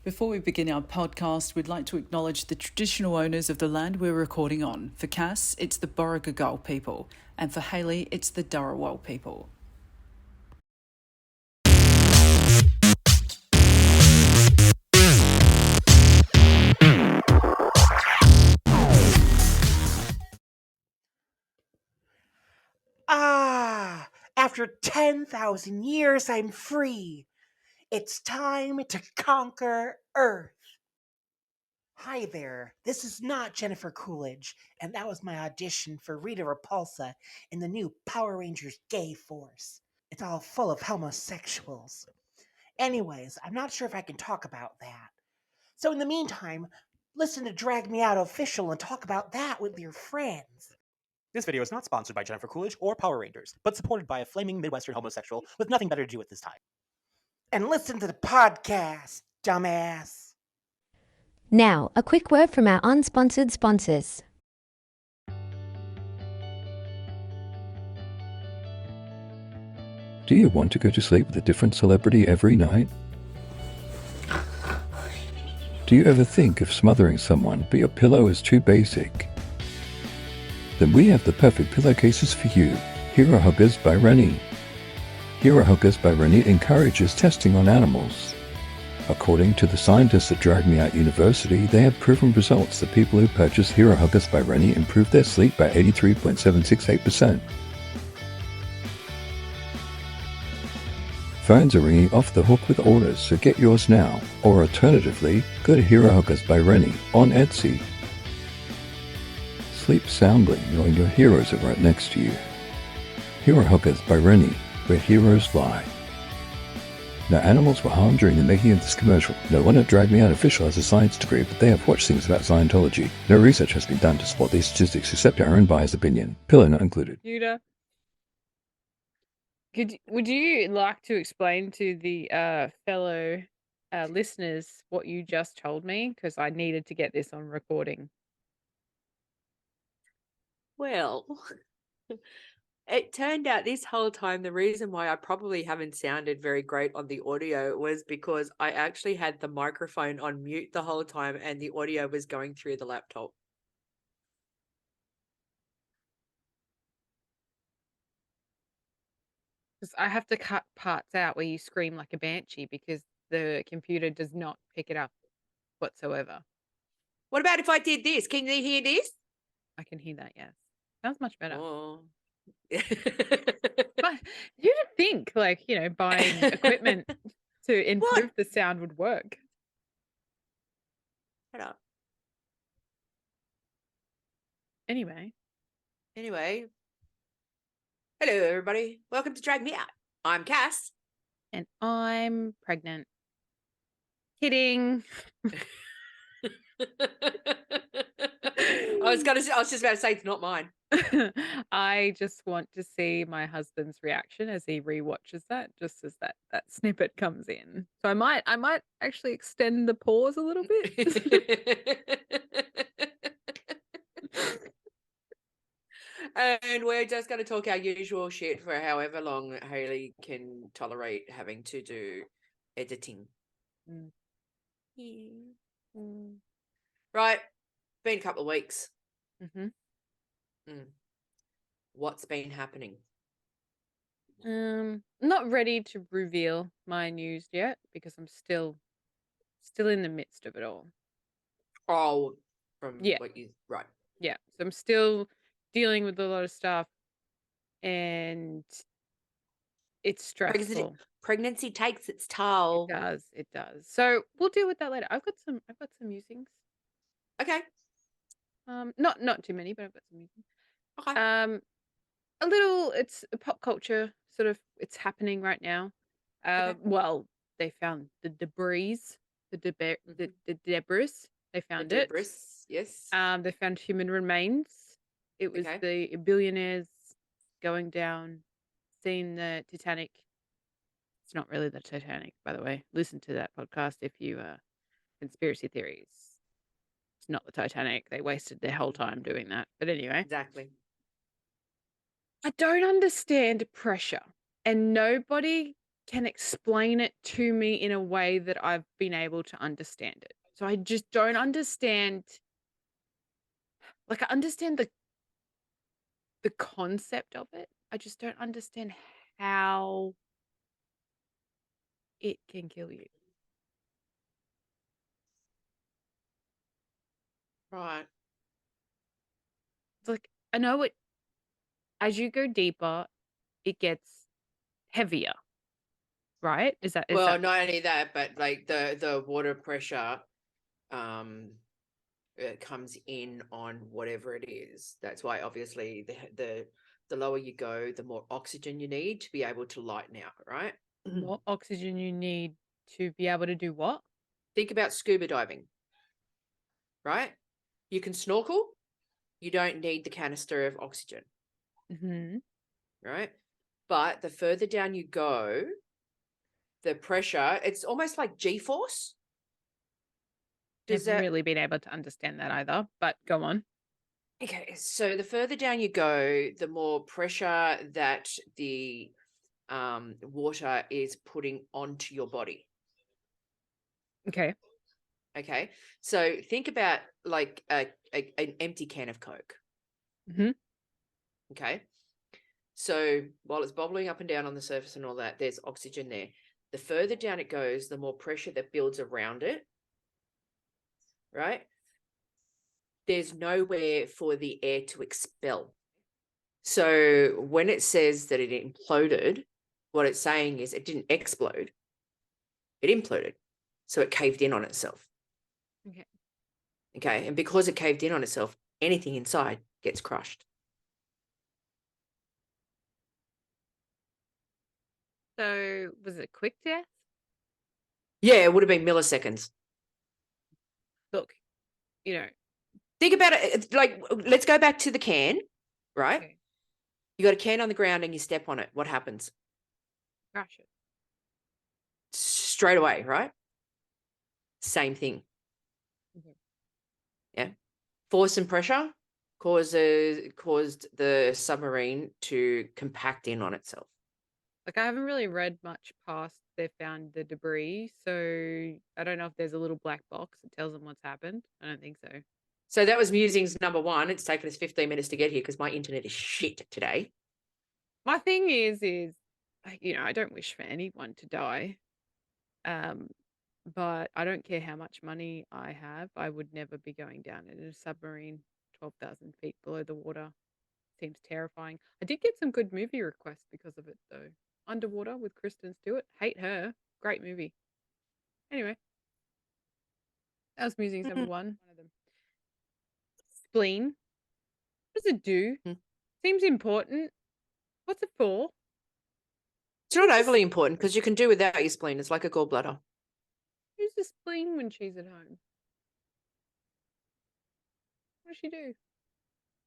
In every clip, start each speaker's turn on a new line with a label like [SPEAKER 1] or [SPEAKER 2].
[SPEAKER 1] Before we begin our podcast, we'd like to acknowledge the traditional owners of the land we're recording on. For Cass, it's the Borrigagal people, and for Hayley, it's the Dharawal people.
[SPEAKER 2] After 10,000 years, I'm free. It's time to conquer Earth. Hi there, this is not Jennifer Coolidge, and that was my audition for Rita Repulsa in the new Power Rangers Gay Force. It's all full of homosexuals. Anyways, I'm not sure if I can talk about that. So in the meantime, listen to Drag Me Out Official and talk about that with your friends.
[SPEAKER 3] This video is not sponsored by Jennifer Coolidge or Power Rangers, but supported by a flaming Midwestern homosexual with nothing better to do at this time.
[SPEAKER 2] And listen to the podcast, dumbass.
[SPEAKER 4] Now, a quick word from our unsponsored sponsors.
[SPEAKER 5] Do you want to go to sleep with a different celebrity every night? Do you ever think of smothering someone, but your pillow is too basic? Then we have the perfect pillowcases for you. Hero Huggers by Rennie. Hero Huggers by Rennie encourages testing on animals. According to the scientists at Drag Me Out University, they have proven results that people who purchase Hero Huggers by Rennie improve their sleep by 83.768%. Phones are ringing off the hook with orders, so get yours now. Or alternatively, go to Hero Huggers by Rennie on Etsy. Sleep soundly knowing your heroes are right next to you. Hero Huggers by Rennie, where heroes lie. No animals were harmed during the making of this commercial. No one at Drag Me Out Official has a science degree, but they have watched things about Scientology. No research has been done to support these statistics except our own biased opinion. Pillow not included.
[SPEAKER 6] Judah, would you like to explain to the fellow listeners what you just told me? Because I needed to get this on recording.
[SPEAKER 7] Well, it turned out this whole time the reason why I probably haven't sounded very great on the audio was because I actually had the microphone on mute the whole time and the audio was going through the laptop.
[SPEAKER 6] Because I have to cut parts out where you scream like a banshee because the computer does not pick it up whatsoever.
[SPEAKER 7] What about if I did this? Can you hear this?
[SPEAKER 6] I can hear that, yes. Sounds much better.
[SPEAKER 7] Oh.
[SPEAKER 6] But you'd think, like, buying equipment to improve the sound would work.
[SPEAKER 7] Shut up.
[SPEAKER 6] Anyway.
[SPEAKER 7] Hello, everybody. Welcome to Drag Me Out. I'm Cass.
[SPEAKER 6] And I'm pregnant. Kidding.
[SPEAKER 7] I was just about to say it's not mine.
[SPEAKER 6] I just want to see my husband's reaction as he rewatches that, just as that snippet comes in. So I might actually extend the pause a little bit.
[SPEAKER 7] And we're just going to talk our usual shit for however long Hayley can tolerate having to do editing.
[SPEAKER 6] Mm.
[SPEAKER 7] Yeah. Right. Been a couple of weeks.
[SPEAKER 6] Mm-hmm.
[SPEAKER 7] What's been happening?
[SPEAKER 6] Not ready to reveal my news yet because I'm still in the midst of it all.
[SPEAKER 7] Oh, what you right.
[SPEAKER 6] Yeah. So I'm still dealing with a lot of stuff and it's stressful.
[SPEAKER 7] Pregnancy takes its toll.
[SPEAKER 6] It does. So we'll deal with that later. I've got some musings.
[SPEAKER 7] Okay.
[SPEAKER 6] Not too many, but I've got some musings.
[SPEAKER 7] Okay.
[SPEAKER 6] A little, it's a pop culture sort of, it's happening right now.
[SPEAKER 7] Okay.
[SPEAKER 6] Well, they found the debris, the debris. They found it.
[SPEAKER 7] Yes.
[SPEAKER 6] They found human remains. It was the billionaires going down, seeing the Titanic. It's not really the Titanic, by the way. Listen to that podcast if you conspiracy theories. It's not the Titanic. They wasted their whole time doing that. But anyway.
[SPEAKER 7] Exactly.
[SPEAKER 6] I don't understand pressure. And nobody can explain it to me in a way that I've been able to understand it. So I just don't understand. Like, I understand the concept of it. I just don't understand how it can kill you.
[SPEAKER 7] Right.
[SPEAKER 6] It's like, I know it, as you go deeper, it gets heavier, right? Is that
[SPEAKER 7] Well, not only that, but like the water pressure it comes in on whatever it is. That's why obviously the lower you go, the more oxygen you need to be able to lighten out, right?
[SPEAKER 6] more oxygen you need to be able to do what?
[SPEAKER 7] Think about scuba diving, right? You can snorkel, you don't need the canister of oxygen,
[SPEAKER 6] Mm-hmm.
[SPEAKER 7] right? But the further down you go, the pressure, it's almost like G-force.
[SPEAKER 6] Never really been able to understand that either, but go on.
[SPEAKER 7] Okay, so the further down you go, the more pressure that the water is putting onto your body.
[SPEAKER 6] Okay.
[SPEAKER 7] Okay, so think about like an empty can of Coke.
[SPEAKER 6] Mm-hmm.
[SPEAKER 7] Okay, so while it's bobbling up and down on the surface and all that, there's oxygen there. The further down it goes, the more pressure that builds around it, right? There's nowhere for the air to expel. So when it says that it imploded, what it's saying is it didn't explode, it imploded. So it caved in on itself.
[SPEAKER 6] Okay.
[SPEAKER 7] Okay, and because it caved in on itself, anything inside gets crushed.
[SPEAKER 6] So was it quick death?
[SPEAKER 7] Yeah, it would have been milliseconds.
[SPEAKER 6] Look, you know.
[SPEAKER 7] Think about it. It's like, let's go back to the can, right?
[SPEAKER 6] Okay.
[SPEAKER 7] You got a can on the ground and you step on it. What happens?
[SPEAKER 6] Crash it.
[SPEAKER 7] Straight away, right? Same thing.
[SPEAKER 6] Mhm.
[SPEAKER 7] Yeah. Force and pressure caused the submarine to compact in on itself.
[SPEAKER 6] Like, I haven't really read much past they found the debris, so I don't know if there's a little black box that tells them what's happened. I don't think so.
[SPEAKER 7] So that was musings number one. It's taken us 15 minutes to get here because my internet is shit today.
[SPEAKER 6] My thing is like, you know, I don't wish for anyone to die. But I don't care how much money I have. I would never be going down in a submarine 12,000 feet below the water. Seems terrifying. I did get some good movie requests because of it, though. Underwater with Kristen Stewart. Hate her. Great movie. Anyway, that was musings number one of them. Spleen. What does it do? Seems important. What's it for?
[SPEAKER 7] It's not overly important because you can do without your spleen. It's like a gallbladder.
[SPEAKER 6] Who's the spleen when she's at home? What does she do?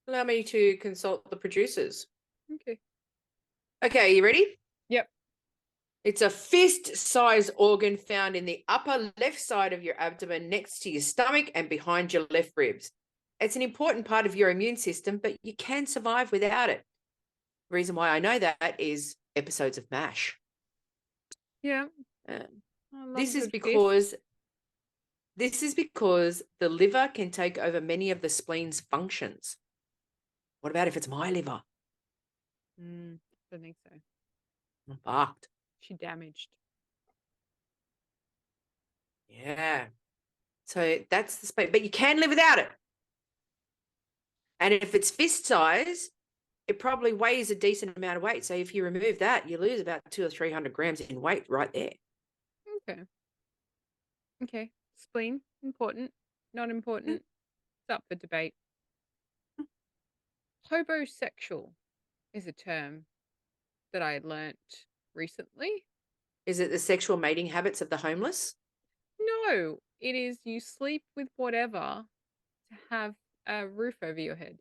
[SPEAKER 7] Allow me to consult the producers.
[SPEAKER 6] Okay.
[SPEAKER 7] Okay, you ready?
[SPEAKER 6] Yep.
[SPEAKER 7] It's a fist-sized organ found in the upper left side of your abdomen next to your stomach and behind your left ribs. It's an important part of your immune system, but you can survive without it. The reason why I know that is episodes of MASH.
[SPEAKER 6] Yeah.
[SPEAKER 7] This is because the liver can take over many of the spleen's functions. What about if it's my liver?
[SPEAKER 6] Don't think so.
[SPEAKER 7] I'm fucked.
[SPEAKER 6] She damaged.
[SPEAKER 7] Yeah. So that's the spleen, but you can live without it. And if it's fist size, it probably weighs a decent amount of weight. So if you remove that, you lose about 200 or 300 grams in weight right there.
[SPEAKER 6] Okay. Okay. Spleen, important. Not important. It's up for debate. Hobosexual is a term that I learnt recently.
[SPEAKER 7] Is it the sexual mating habits of the homeless?
[SPEAKER 6] No, it is you sleep with whatever to have a roof over your head.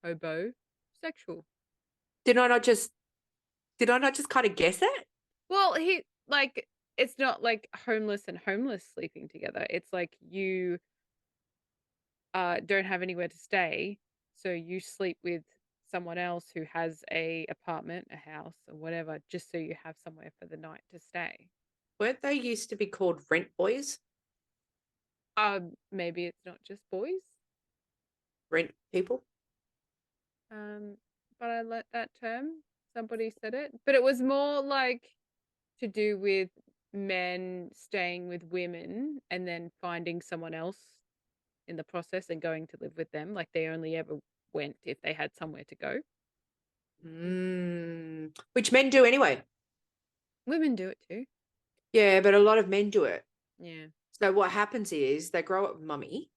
[SPEAKER 6] Hobosexual.
[SPEAKER 7] Did I not just kind of guess that?
[SPEAKER 6] Well, it's not like homeless and homeless sleeping together. It's like you don't have anywhere to stay, so you sleep with someone else who has a apartment, a house, or whatever, just so you have somewhere for the night to stay.
[SPEAKER 7] Weren't they used to be called rent boys?
[SPEAKER 6] Maybe it's not just boys.
[SPEAKER 7] Rent people?
[SPEAKER 6] But I like that term. Somebody said it, but it was more like to do with men staying with women and then finding someone else in the process and going to live with them. Like they only ever went if they had somewhere to go.
[SPEAKER 7] Which men do anyway.
[SPEAKER 6] Women do it too.
[SPEAKER 7] Yeah, but a lot of men do it.
[SPEAKER 6] Yeah.
[SPEAKER 7] So what happens is they grow up with mummy.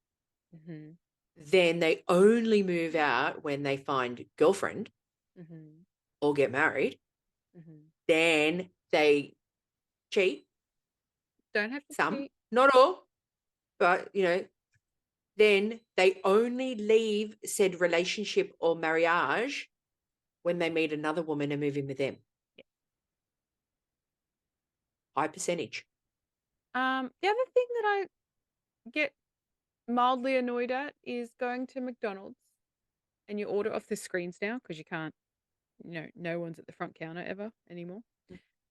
[SPEAKER 6] Mm-hmm.
[SPEAKER 7] Then they only move out when they find girlfriend
[SPEAKER 6] Mm-hmm.
[SPEAKER 7] or get married.
[SPEAKER 6] Mm-hmm.
[SPEAKER 7] Then they cheat.
[SPEAKER 6] Don't have to
[SPEAKER 7] Some,
[SPEAKER 6] cheat.
[SPEAKER 7] not all, but then they only leave said relationship or marriage when they meet another woman and move in with them.
[SPEAKER 6] Yeah.
[SPEAKER 7] High percentage.
[SPEAKER 6] The other thing that I get mildly annoyed at is going to McDonald's and you order off the screens now because you can't, no one's at the front counter ever anymore.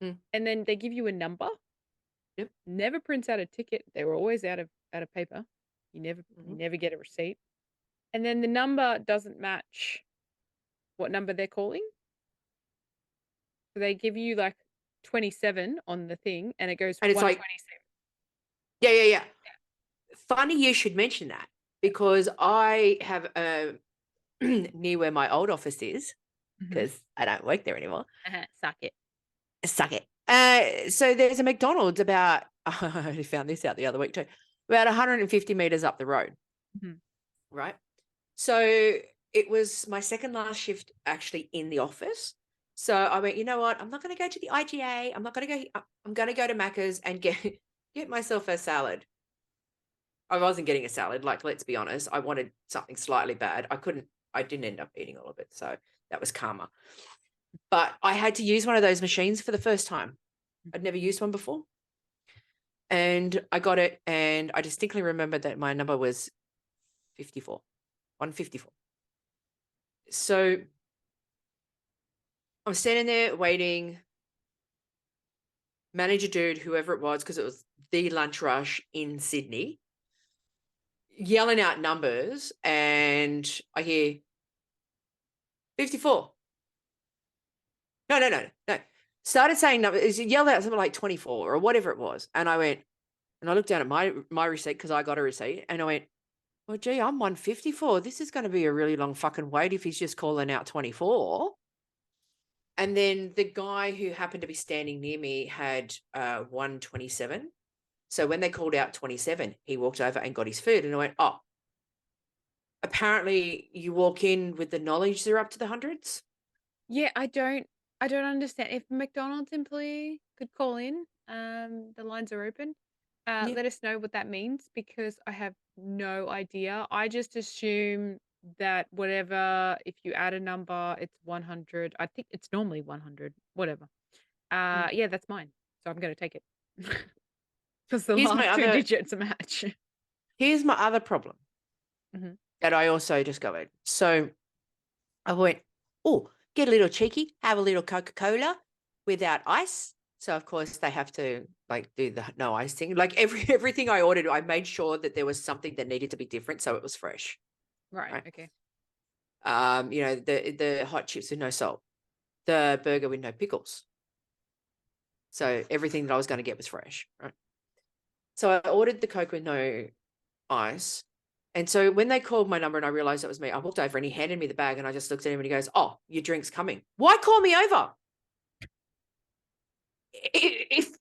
[SPEAKER 7] Mm.
[SPEAKER 6] And then they give you a number.
[SPEAKER 7] Yep.
[SPEAKER 6] Never prints out a ticket. They were always out of paper. You never get a receipt. And then the number doesn't match what number they're calling. So they give you like 27 on the thing and it goes
[SPEAKER 7] And it's like
[SPEAKER 6] 127.
[SPEAKER 7] Yeah. Funny you should mention that because I have near where my old office is because I don't work there anymore.
[SPEAKER 6] Suck it.
[SPEAKER 7] Suck it. So there's a McDonald's about, I only found this out the other week too, about 150 meters up the road.
[SPEAKER 6] Mhm.
[SPEAKER 7] Right. So it was my second last shift actually in the office. So I went, you know what? I'm not going to go to the IGA. I'm going to go to Macca's and get myself a salad. I wasn't getting a salad. Like, let's be honest. I wanted something slightly bad. I didn't end up eating all of it. So that was karma. But I had to use one of those machines for the first time. I'd never used one before. And I got it. And I distinctly remember that my number was 154. So I'm standing there waiting. Manager dude, whoever it was, because it was the lunch rush in Sydney, yelling out numbers, and I hear 54. No. Started saying numbers, he yelled out something like 24 or whatever it was. And I went, and I looked down at my receipt because I got a receipt, and I went, well, gee, I'm 154. This is going to be a really long fucking wait if he's just calling out 24. And then the guy who happened to be standing near me had 127. So when they called out 27, he walked over and got his food. And I went, oh, apparently you walk in with the knowledge they're up to the hundreds.
[SPEAKER 6] Yeah, I don't understand. If a McDonald's employee could call in, the lines are open.
[SPEAKER 7] Yeah.
[SPEAKER 6] Let us know what that means because I have no idea. I just assume that whatever, if you add a number, it's 100. I think it's normally 100, whatever. Yeah, that's mine. So I'm going to take it. Because the
[SPEAKER 7] Here's my
[SPEAKER 6] last two
[SPEAKER 7] other-
[SPEAKER 6] digits match.
[SPEAKER 7] Here's my other problem that I also discovered. So I went, oh, get a little cheeky, have a little Coca-Cola without ice. So of course they have to like do the no ice thing. Like everything I ordered, I made sure that there was something that needed to be different, so it was fresh.
[SPEAKER 6] Right. Okay.
[SPEAKER 7] The hot chips with no salt, the burger with no pickles. So everything that I was going to get was fresh, right? So I ordered the Coke with no ice. And so when they called my number and I realized it was me, I walked over and he handed me the bag and I just looked at him and he goes, oh, your drink's coming. Why call me over? If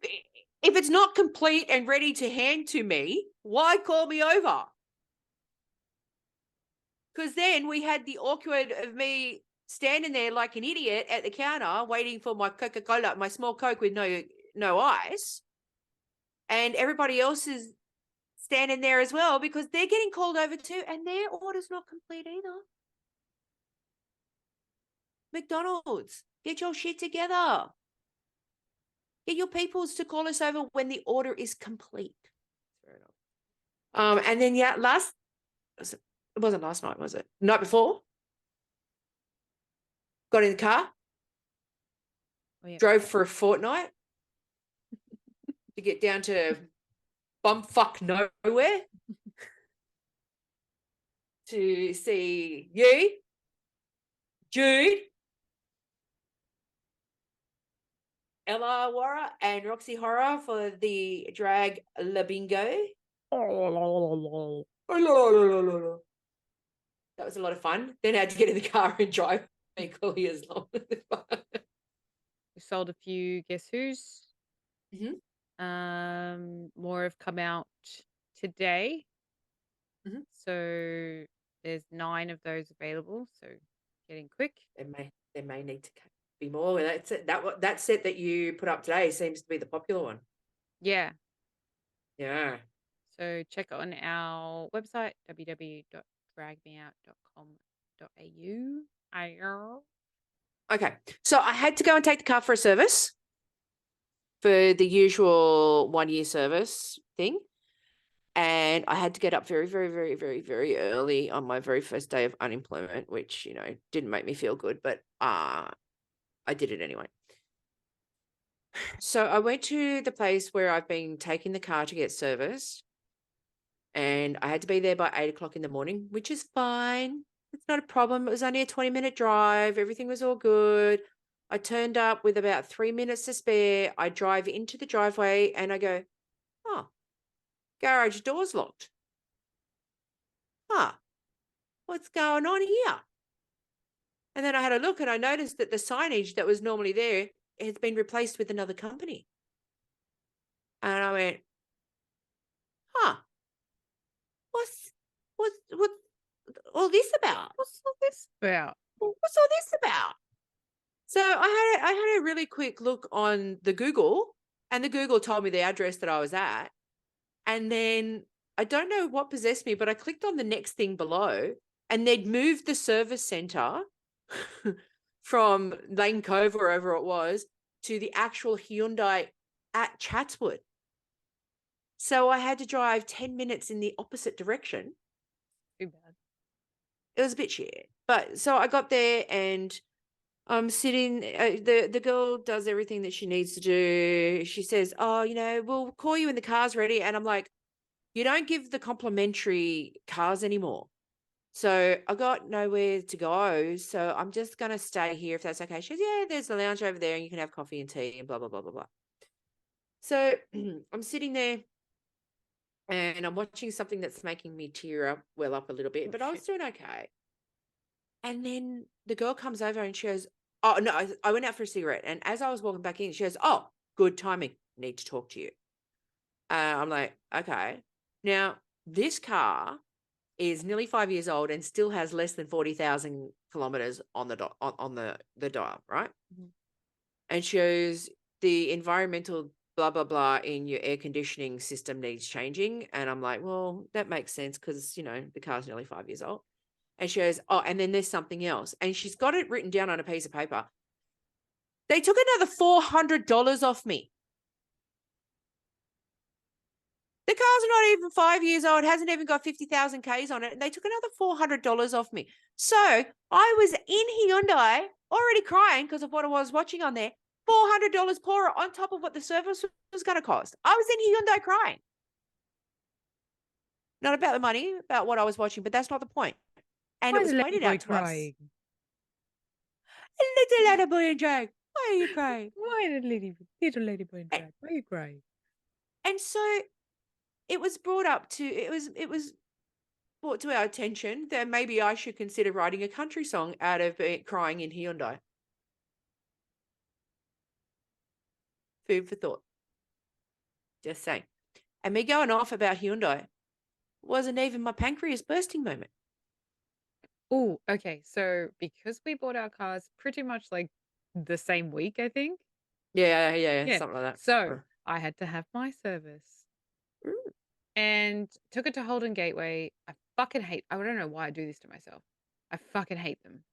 [SPEAKER 7] it's not complete and ready to hand to me, why call me over? Because then we had the awkward of me standing there like an idiot at the counter waiting for my Coca-Cola, my small Coke with no ice. And everybody else is standing there as well because they're getting called over too and their order's not complete either. McDonald's, get your shit together. Get your peoples to call us over when the order is complete. Fair enough. And then, it wasn't last night, was it? Night before? got in the car,
[SPEAKER 6] Oh, yeah.
[SPEAKER 7] drove for a fortnight to get down to bumfuck nowhere to see you, Jude, Ella Wara, and Roxy Horror for the drag La Bingo. That was a lot of fun. Then I had to get in the car and drive equally as long.
[SPEAKER 6] We sold a few Guess Who's.
[SPEAKER 7] Mhm.
[SPEAKER 6] More have come out today.
[SPEAKER 7] Mhm.
[SPEAKER 6] So there's 9 of those available. So getting quick.
[SPEAKER 7] There may need to be more. That's it. That set that you put up today seems to be the popular one.
[SPEAKER 6] Yeah.
[SPEAKER 7] Yeah.
[SPEAKER 6] So check on our website, www.dragmeout.com.au.
[SPEAKER 7] Okay. So I had to go and take the car for a service for the usual 1-year service thing. And I had to get up very, very, very, very, very early on my very first day of unemployment, which, didn't make me feel good, but I did it anyway. So I went to the place where I've been taking the car to get serviced, and I had to be there by 8 o'clock in the morning, which is fine. It's not a problem. It was only a 20-minute drive. Everything was all good. I turned up with about 3 minutes to spare. I drive into the driveway and I go, oh, garage door's locked. Huh, what's going on here? And then I had a look and I noticed that the signage that was normally there has been replaced with another company. And I went, huh, what's all this about?
[SPEAKER 6] What's all this about?
[SPEAKER 7] What's all this about? So I had a really quick look on the Google, and the Google told me the address that I was at. And then I don't know what possessed me, but I clicked on the next thing below, and they'd moved the service center from Lane Cove, wherever it was, to the actual Hyundai at Chatswood. So I had to drive 10 minutes in the opposite direction.
[SPEAKER 6] Too bad.
[SPEAKER 7] It was a bit shit. But so I got there and I'm sitting, the girl does everything that she needs to do. She says, oh, we'll call you when the car's ready. And I'm like, you don't give the complimentary cars anymore. So I got nowhere to go. So I'm just going to stay here if that's okay. She says, yeah, there's the lounge over there and you can have coffee and tea and blah, blah, blah, blah, blah. So I'm sitting there and I'm watching something that's making me well up a little bit, but I was doing okay. And then the girl comes over and she goes, oh, no, I went out for a cigarette. And as I was walking back in, she goes, oh, good timing. Need to talk to you. I'm like, okay. Now, this car is nearly 5 years old and still has less than 40,000 kilometers on the on the dial, right?
[SPEAKER 6] Mhm.
[SPEAKER 7] And shows the environmental blah, blah, blah in your air conditioning system needs changing. And I'm like, well, that makes sense because, the car's nearly 5 years old. And she goes, oh, and then there's something else. And she's got it written down on a piece of paper. They took another $400 off me. The car's not even 5 years old, hasn't even got 50,000 Ks on it. And they took another $400 off me. So I was in Hyundai already crying because of what I was watching on there. $400 poorer on top of what the service was going to cost. I was in Hyundai crying. Not about the money, about what I was watching, but that's not the point. And
[SPEAKER 6] Why
[SPEAKER 7] it was
[SPEAKER 6] the
[SPEAKER 7] pointed
[SPEAKER 6] boy
[SPEAKER 7] out to us.
[SPEAKER 6] crying?
[SPEAKER 7] Little lady boy in drag. Why are you crying?
[SPEAKER 6] Why the little lady boy in drag? Why are you crying?
[SPEAKER 7] And so it was brought to our attention that maybe I should consider writing a country song out of crying in Hyundai. Food for thought. Just saying. And me going off about Hyundai wasn't even my pancreas bursting moment.
[SPEAKER 6] Oh, okay. So because we bought our cars pretty much like the same week, I think.
[SPEAKER 7] Yeah,
[SPEAKER 6] Yeah.
[SPEAKER 7] something like that.
[SPEAKER 6] So I had to have my service
[SPEAKER 7] Mm.
[SPEAKER 6] and took it to Holden Gateway. I don't know why I do this to myself. I fucking hate them.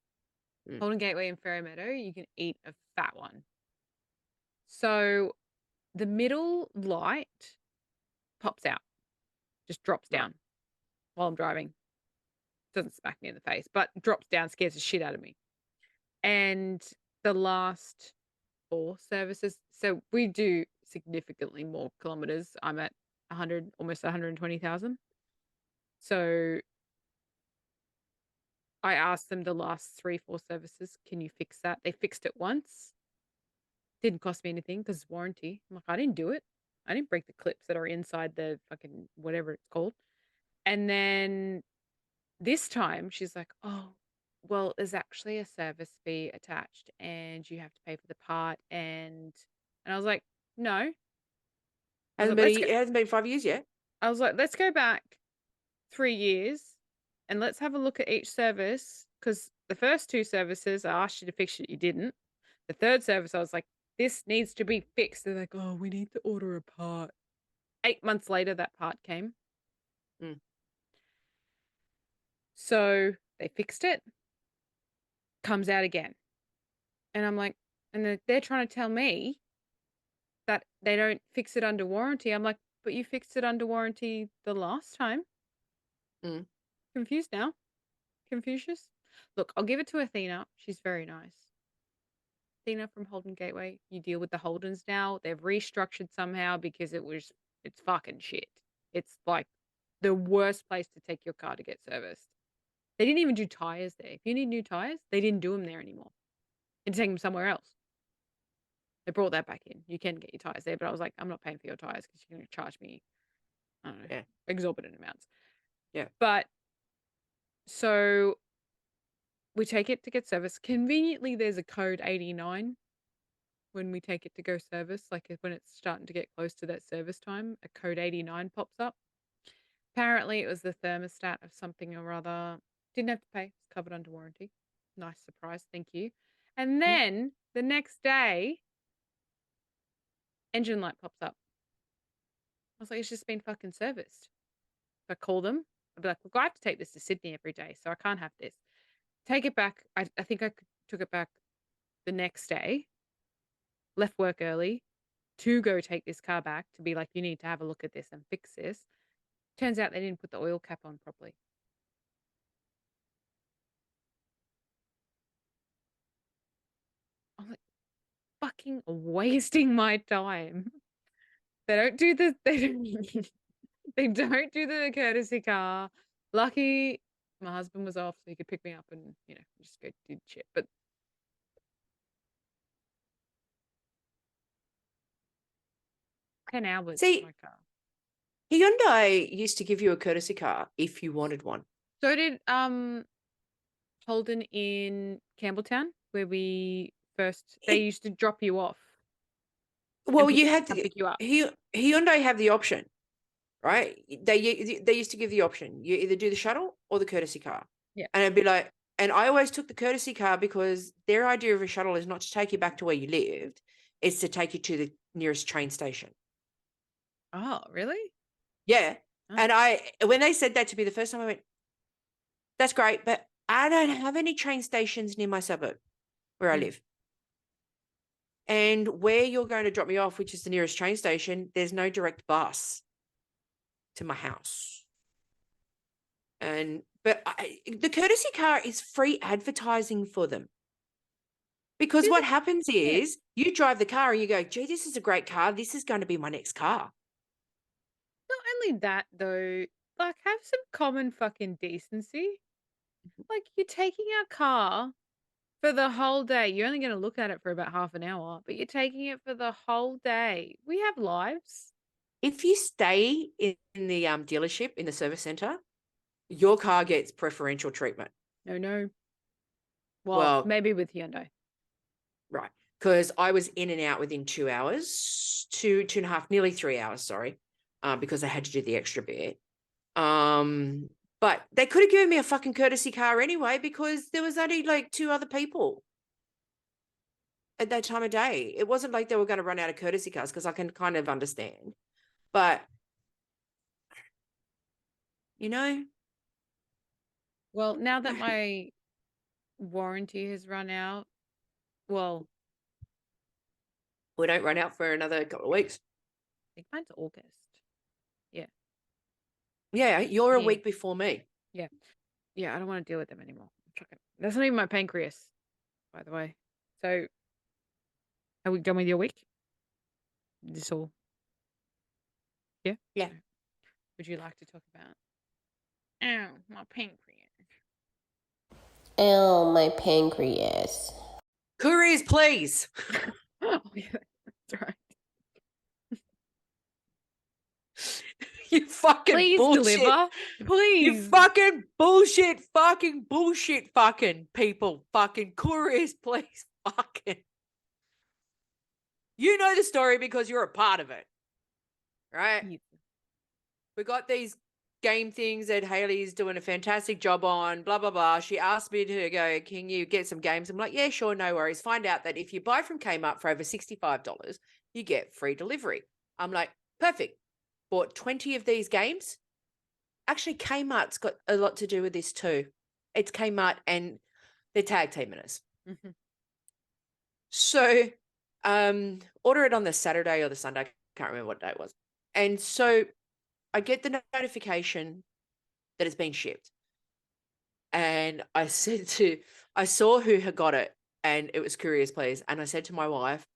[SPEAKER 7] Mm.
[SPEAKER 6] Holden Gateway in Fairy Meadow, you can eat a fat one. So the middle light pops out, just drops
[SPEAKER 7] Right.
[SPEAKER 6] down while I'm driving. Doesn't smack me in the face, but drops down, scares the shit out of me. And the last 4 services, so we do significantly more kilometers. I'm at 100, almost 120,000. So I asked them the last 3, 4 services, can you fix that? They fixed it once. Didn't cost me anything because it's warranty. I'm like, I didn't do it. I didn't break the clips that are inside the fucking whatever it's called. And then this time she's like, oh, well, there's actually a service fee attached and you have to pay for the part. And I was like, no. I was like,
[SPEAKER 7] It hasn't been 5 years yet.
[SPEAKER 6] I was like, let's go back 3 years and let's have a look at each service, because the first 2 services I asked you to fix it, you didn't. The third service, I was like, this needs to be fixed. They're like, oh, we need to order a part. 8 months later, that part came.
[SPEAKER 7] Mm.
[SPEAKER 6] So they fixed it. Comes out again. And I'm like, and they're trying to tell me that they don't fix it under warranty. I'm like, but you fixed it under warranty the last time.
[SPEAKER 7] Mm.
[SPEAKER 6] Confused now? Confucius? Look, I'll give it to Athena. She's very nice. Athena from Holden Gateway. You deal with the Holdens now. They've restructured somehow because it's fucking shit. It's like the worst place to take your car to get serviced. They didn't even do tires there. If you need new tires, they didn't do them there anymore. You had to take them somewhere else. They brought that back in. You can get your tires there, but I was like, I'm not paying for your tires because you're going to charge me, I don't know, exorbitant amounts.
[SPEAKER 7] Yeah.
[SPEAKER 6] But so we take it to get service. Conveniently, there's a code 89 when we take it to go service. Like when it's starting to get close to that service time, a code 89 pops up. Apparently, it was the thermostat of something or other. Didn't have to pay. It's covered under warranty. Nice surprise. Thank you. And then the next day, engine light pops up. I was like, it's just been fucking serviced. So I call them. I'd be like, look, I have to take this to Sydney every day, so I can't have this. Take it back. I think I took it back the next day. Left work early to go take this car back to be like, you need to have a look at this and fix this. Turns out they didn't put the oil cap on properly. I'm like, fucking wasting my time. They don't do the they don't do the courtesy car. Lucky my husband was off so he could pick me up and, just go do shit. But 10 hours
[SPEAKER 7] See,
[SPEAKER 6] my car.
[SPEAKER 7] Hyundai used to give you a courtesy car if you wanted one.
[SPEAKER 6] So did Holden in Campbelltown, where we first they used to drop you off.
[SPEAKER 7] Well,
[SPEAKER 6] and
[SPEAKER 7] you had
[SPEAKER 6] come
[SPEAKER 7] to
[SPEAKER 6] pick you up.
[SPEAKER 7] Hyundai have the option, right? They used to give the option. You either do the shuttle or the courtesy car.
[SPEAKER 6] Yeah.
[SPEAKER 7] And it'd be like, and I always took the courtesy car because their idea of a shuttle is not to take you back to where you lived, it's to take you to the nearest train station.
[SPEAKER 6] Oh, really?
[SPEAKER 7] Yeah.
[SPEAKER 6] Oh.
[SPEAKER 7] And when they said that to me the first time, I went, that's great, but I don't have any train stations near my suburb where I live. And where you're going to drop me off, which is the nearest train station, there's no direct bus to my house. But the courtesy car is free advertising for them. Because what happens is you drive the car and you go, gee, this is a great car. This is going to be my next car.
[SPEAKER 6] Not only that, though, like, have some common fucking decency. Like, you're taking our car for the whole day. You're only going to look at it for about half an hour, but you're taking it for the whole day. We have lives.
[SPEAKER 7] If you stay in the dealership, in the service center, your car gets preferential treatment.
[SPEAKER 6] No. Well, maybe with Hyundai.
[SPEAKER 7] Right. Because I was in and out within 2 hours, two and a half, nearly 3 hours, sorry, because I had to do the extra bit. But they could have given me a fucking courtesy car anyway because there was only like 2 other people at that time of day. It wasn't like they were going to run out of courtesy cars because I can kind of understand. But,
[SPEAKER 6] Well, now that my warranty has run out, well,
[SPEAKER 7] we don't run out for another couple of weeks.
[SPEAKER 6] I think mine's August. Yeah.
[SPEAKER 7] Yeah, you're a week before me.
[SPEAKER 6] Yeah. Yeah, I don't want to deal with them anymore. That's not even my pancreas. by the way. So, are we done with your week? This all? Yeah?
[SPEAKER 7] Yeah.
[SPEAKER 6] Would you like to talk about? Oh, my pancreas.
[SPEAKER 8] Oh, my pancreas.
[SPEAKER 7] Couriers, please.
[SPEAKER 6] Oh, yeah, that's right.
[SPEAKER 7] You fucking
[SPEAKER 6] Please
[SPEAKER 7] bullshit.
[SPEAKER 6] deliver.
[SPEAKER 7] You
[SPEAKER 6] Please.
[SPEAKER 7] fucking bullshit, fucking people. Fucking couriers, please. Fucking. You know the story because you're a part of it. Right?
[SPEAKER 6] Yeah.
[SPEAKER 7] We got these game things that Haley's doing a fantastic job on, blah, blah, blah. She asked me to go, can you get some games? I'm like, yeah, sure, no worries. Find out that if you buy from Kmart for over $65, you get free delivery. I'm like, perfect. Bought 20 of these games. Actually, Kmart's got a lot to do with this too. It's Kmart and they're tag teamers.
[SPEAKER 6] Mm-hmm.
[SPEAKER 7] So order it on the Saturday or the Sunday. I can't remember what day it was. And so I get the notification that it's been shipped. And I saw who had got it and it was Couriers Please. And I said to my wife,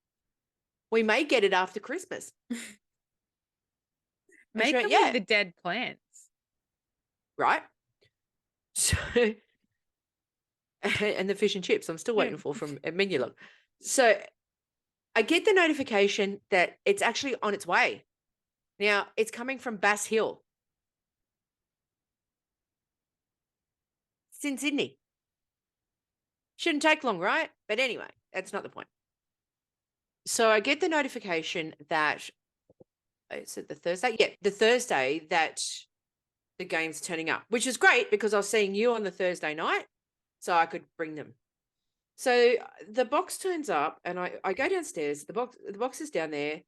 [SPEAKER 7] we may get it after Christmas.
[SPEAKER 6] Make
[SPEAKER 7] went,
[SPEAKER 6] them
[SPEAKER 7] "Yeah."
[SPEAKER 6] with the dead plants.
[SPEAKER 7] Right? So, and the fish and chips I'm still waiting for from Menu Look. So I get the notification that it's actually on its way. Now, it's coming from Bass Hill. It's in Sydney. Shouldn't take long, right? But anyway, that's not the point. So I get the notification that, is it the Thursday? Yeah, the Thursday that the game's turning up, which is great because I was seeing you on the Thursday night, so I could bring them. So the box turns up and I go downstairs. The box is down there.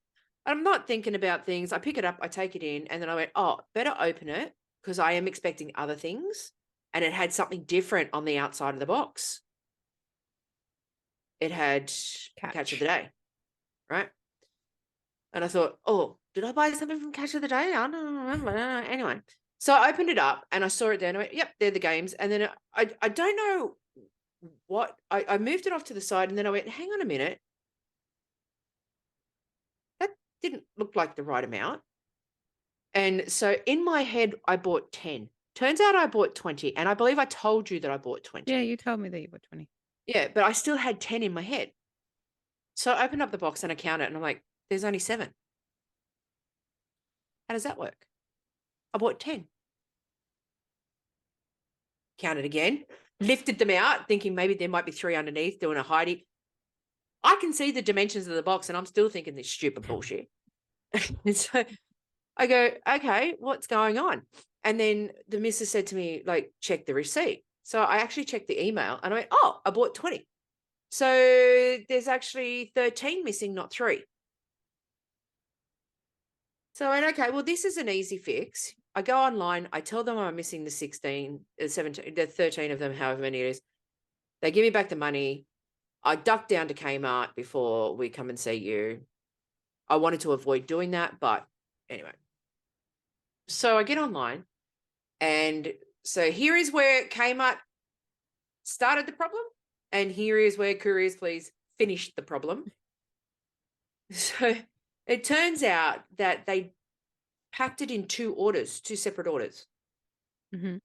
[SPEAKER 7] I'm not thinking about things. I pick it up, I take it in, and then I went, oh, better open it because I am expecting other things. And it had something different on the outside of the box. It had Catch of the Day, right? And I thought, oh, did I buy something from Catch of the Day? I don't remember. Anyway, so I opened it up and I saw it there and I went, yep, they're the games. And then I don't know what, I moved it off to the side and then I went, hang on a minute. That didn't look like the right amount. And so in my head, I bought 10. Turns out I bought 20. And I believe I told you that I bought 20.
[SPEAKER 6] Yeah, you told me that you bought 20.
[SPEAKER 7] Yeah, but I still had 10 in my head. So I opened up the box and I counted it and I'm like, there's only 7. How does that work? I bought 10. Counted again, lifted them out, thinking maybe there might be 3 underneath, doing a hidey. I can see the dimensions of the box and I'm still thinking this stupid bullshit. And so I go, okay, what's going on? And then the missus said to me, like, check the receipt. So I actually checked the email and I went, oh, I bought 20. So there's actually 13 missing, not 3. So I went, okay, well, this is an easy fix. I go online, I tell them I'm missing the 16, 17, the 13 of them, however many it is. They give me back the money. I ducked down to Kmart before we come and see you. I wanted to avoid doing that, but anyway. So I get online and so here is where Kmart started the problem and here is where Couriers Please finished the problem. So it turns out that they packed it in 2 separate orders.
[SPEAKER 6] Mm-hmm.